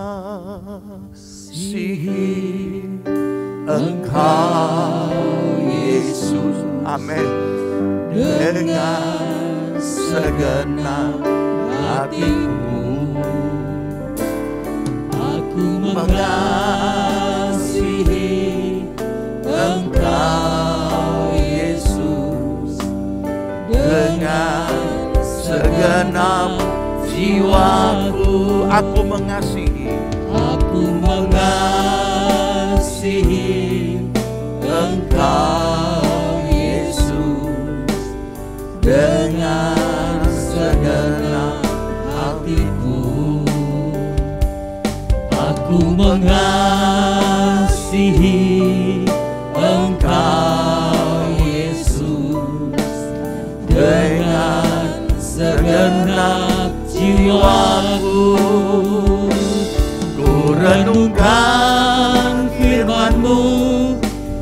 Engkau Yesus, amin, dengan segenap hatiku. Aku mengasihi Engkau Yesus dengan segenap jiwaku. Aku mengasihi Engkau Yesus dengan segenap hatiku. Aku mengasihi Engkau Yesus dengan segenap jiwaku. Ku renungkan firman-Mu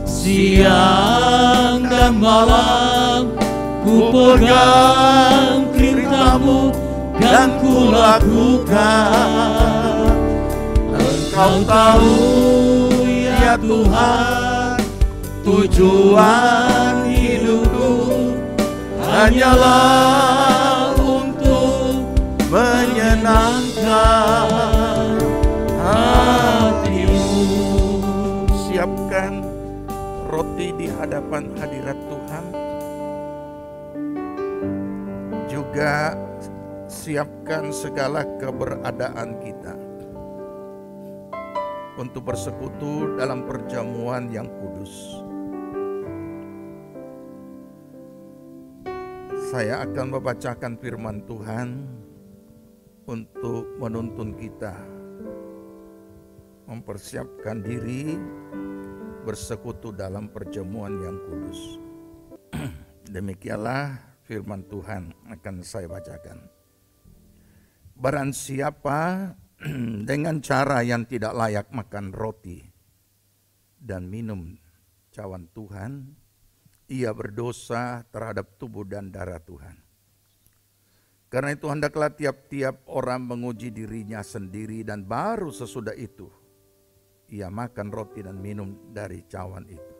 siang dan malam, ku pegang perintah-Mu dan ku lakukan. Engkau tahu ya Tuhan, tujuan hidupku hanyalah untuk menyenangkan hati-Mu. Siapkan roti di hadapan hadirat Tuhan. Juga siapkan segala keberadaan kita untuk bersekutu dalam perjamuan yang kudus. Saya akan membacakan firman Tuhan untuk menuntun kita mempersiapkan diri bersekutu dalam perjamuan yang kudus. Demikianlah firman Tuhan akan saya bacakan. Barang siapa dengan cara yang tidak layak makan roti dan minum cawan Tuhan, ia berdosa terhadap tubuh dan darah Tuhan. Karena itu hendaklah tiap-tiap orang menguji dirinya sendiri, dan baru sesudah itu ia makan roti dan minum dari cawan itu.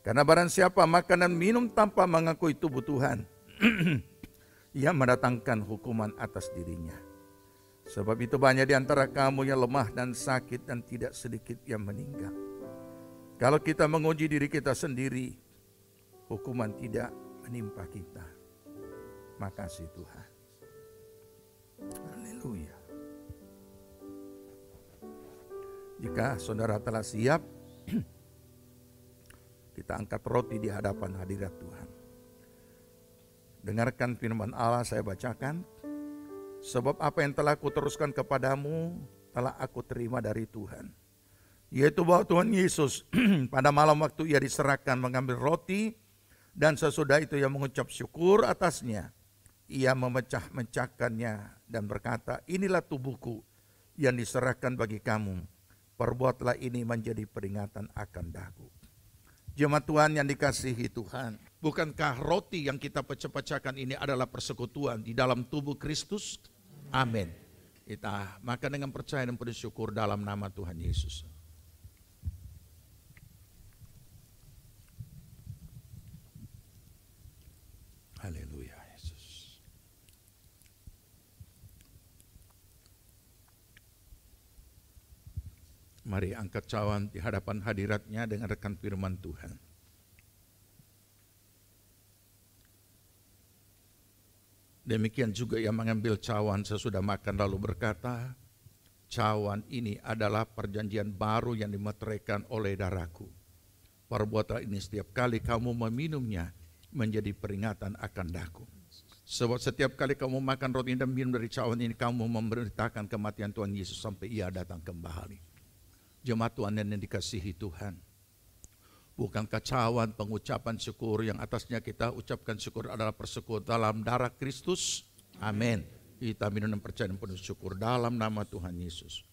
Karena barang siapa makan dan minum tanpa mengakui tubuh Tuhan, ia mendatangkan hukuman atas dirinya. Sebab itu banyak di antara kamu yang lemah dan sakit, dan tidak sedikit yang meninggal. Kalau kita menguji diri kita sendiri, hukuman tidak menimpa kita. Makasih Tuhan. Haleluya. Jika saudara telah siap, kita angkat roti di hadapan hadirat Tuhan. Dengarkan firman Allah, saya bacakan. Sebab apa yang telah kuteruskan kepadamu telah aku terima dari Tuhan, yaitu bahwa Tuhan Yesus pada malam waktu ia diserahkan mengambil roti, dan sesudah itu ia mengucap syukur atasnya. Ia memecah-mecahkannya dan berkata, inilah tubuhku yang diserahkan bagi kamu. Perbuatlah ini menjadi peringatan akan daku. Jemaat Tuhan yang dikasihi Tuhan, bukankah roti yang kita pecah-pecahkan ini adalah persekutuan di dalam tubuh Kristus? Amin. Kita makan dengan percaya dan bersyukur dalam nama Tuhan Yesus. Haleluya Yesus. Mari angkat cawan di hadapan hadiratnya, dengarkan firman Tuhan. Demikian juga ia mengambil cawan sesudah makan lalu berkata, cawan ini adalah perjanjian baru yang dimeteraikan oleh darahku. Perbuatlah ini setiap kali kamu meminumnya menjadi peringatan akan daku. Sebab setiap kali kamu makan roti dan minum dari cawan ini, kamu memberitakan kematian Tuhan Yesus sampai Ia datang kembali. Jemaat Tuhan yang dikasihi Tuhan, bukankah cawan pengucapan syukur yang atasnya kita ucapkan syukur adalah persekutuan dalam darah Kristus? Amin. Kita minum dan percaya dan penuh syukur dalam nama Tuhan Yesus.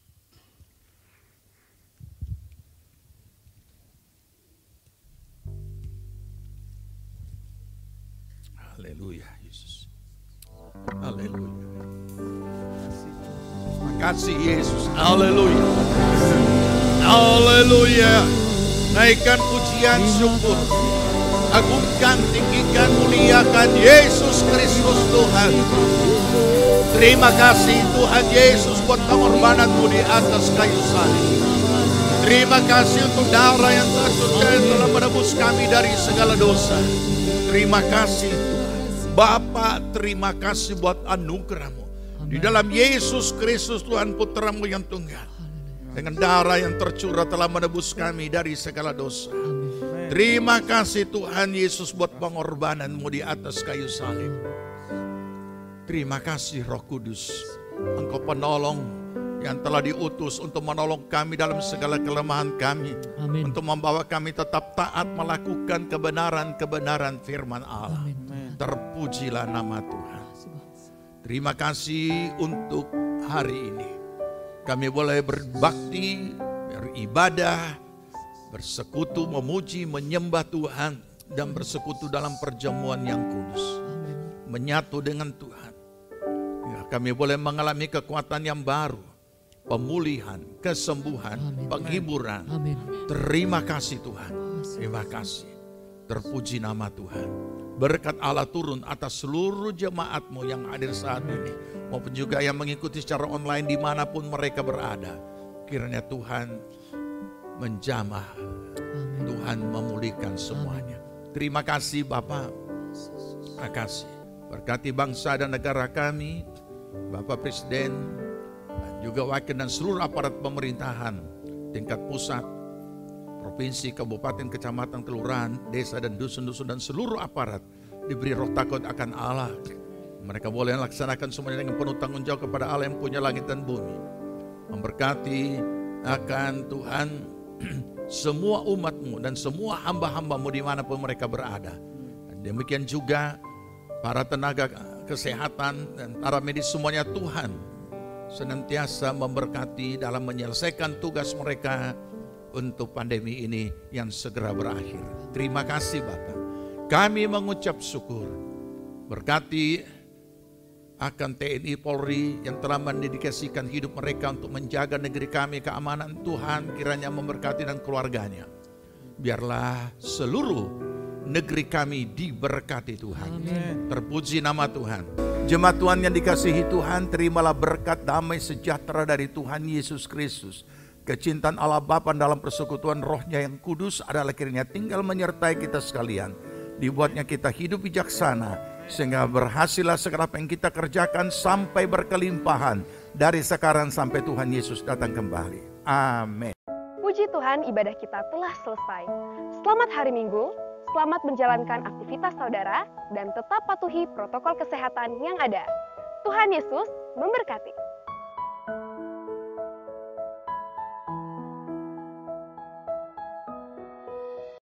Haleluya Yesus. Haleluya. Terima kasih Yesus. Haleluya. Haleluya. Naikkan pujian syukur. Agungkan, tinggikan, muliakan Yesus Kristus Tuhan. Terima kasih Tuhan Yesus buat pengorbananmu di atas kayu salib. Terima kasih untuk darah yang telah menebus kami dari segala dosa. Terima kasih Tuhan. Bapa, terima kasih buat anugerah-Mu. Di dalam Yesus Kristus Tuhan Putra-Mu yang tunggal. Dengan darah yang tercurah telah menebus kami dari segala dosa. Terima kasih Tuhan Yesus buat pengorbanan-Mu di atas kayu salib. Terima kasih Roh Kudus. Engkau penolong yang telah diutus untuk menolong kami dalam segala kelemahan kami. Amin. Untuk membawa kami tetap taat melakukan kebenaran-kebenaran firman Allah. Amin. Terpujilah nama Tuhan. Terima kasih untuk hari ini. Kami boleh berbakti, beribadah, bersekutu, memuji, menyembah Tuhan, dan bersekutu dalam perjamuan yang kudus. Menyatu dengan Tuhan. Ya, kami boleh mengalami kekuatan yang baru, pemulihan, kesembuhan, penghiburan. Amin. Terima kasih Tuhan. Terima kasih. Terpuji nama Tuhan. Berkat Allah turun atas seluruh jemaat-Mu yang hadir saat ini, maupun juga yang mengikuti secara online dimanapun mereka berada. Kiranya Tuhan menjamah, Tuhan memulihkan semuanya. Terima kasih Bapak. Terima kasih. Berkati bangsa dan negara kami, Bapak Presiden, dan juga wakil dan seluruh aparat pemerintahan, tingkat pusat, provinsi, kabupaten, kecamatan, kelurahan, desa dan dusun-dusun dan seluruh aparat diberi roh takut akan Allah. Mereka boleh melaksanakan semuanya dengan penuh tanggung jawab kepada Allah yang punya langit dan bumi. Memberkati akan Tuhan semua umat-Mu dan semua hamba-hamba-Mu dimanapun mereka berada. Dan demikian juga para tenaga kesehatan dan para medis semuanya Tuhan senantiasa memberkati dalam menyelesaikan tugas mereka untuk pandemi ini yang segera berakhir. Terima kasih Bapak. Kami mengucap syukur. Berkati akan TNI Polri yang telah mendedikasikan hidup mereka untuk menjaga negeri kami, keamanan Tuhan kiranya memberkati dan keluarganya. Biarlah seluruh negeri kami diberkati Tuhan. Amin. Terpuji nama Tuhan. Jemaat Tuhan yang dikasihi Tuhan, terimalah berkat damai sejahtera dari Tuhan Yesus Kristus. Kecintaan Allah Bapa dalam persekutuan Roh-Nya yang kudus adalah kiranya tinggal menyertai kita sekalian. Dibuatnya kita hidup bijaksana, sehingga berhasillah segala apa yang kita kerjakan sampai berkelimpahan dari sekarang sampai Tuhan Yesus datang kembali. Amin. Puji Tuhan, ibadah kita telah selesai. Selamat hari Minggu, selamat menjalankan aktivitas saudara, dan tetap patuhi protokol kesehatan yang ada. Tuhan Yesus memberkati.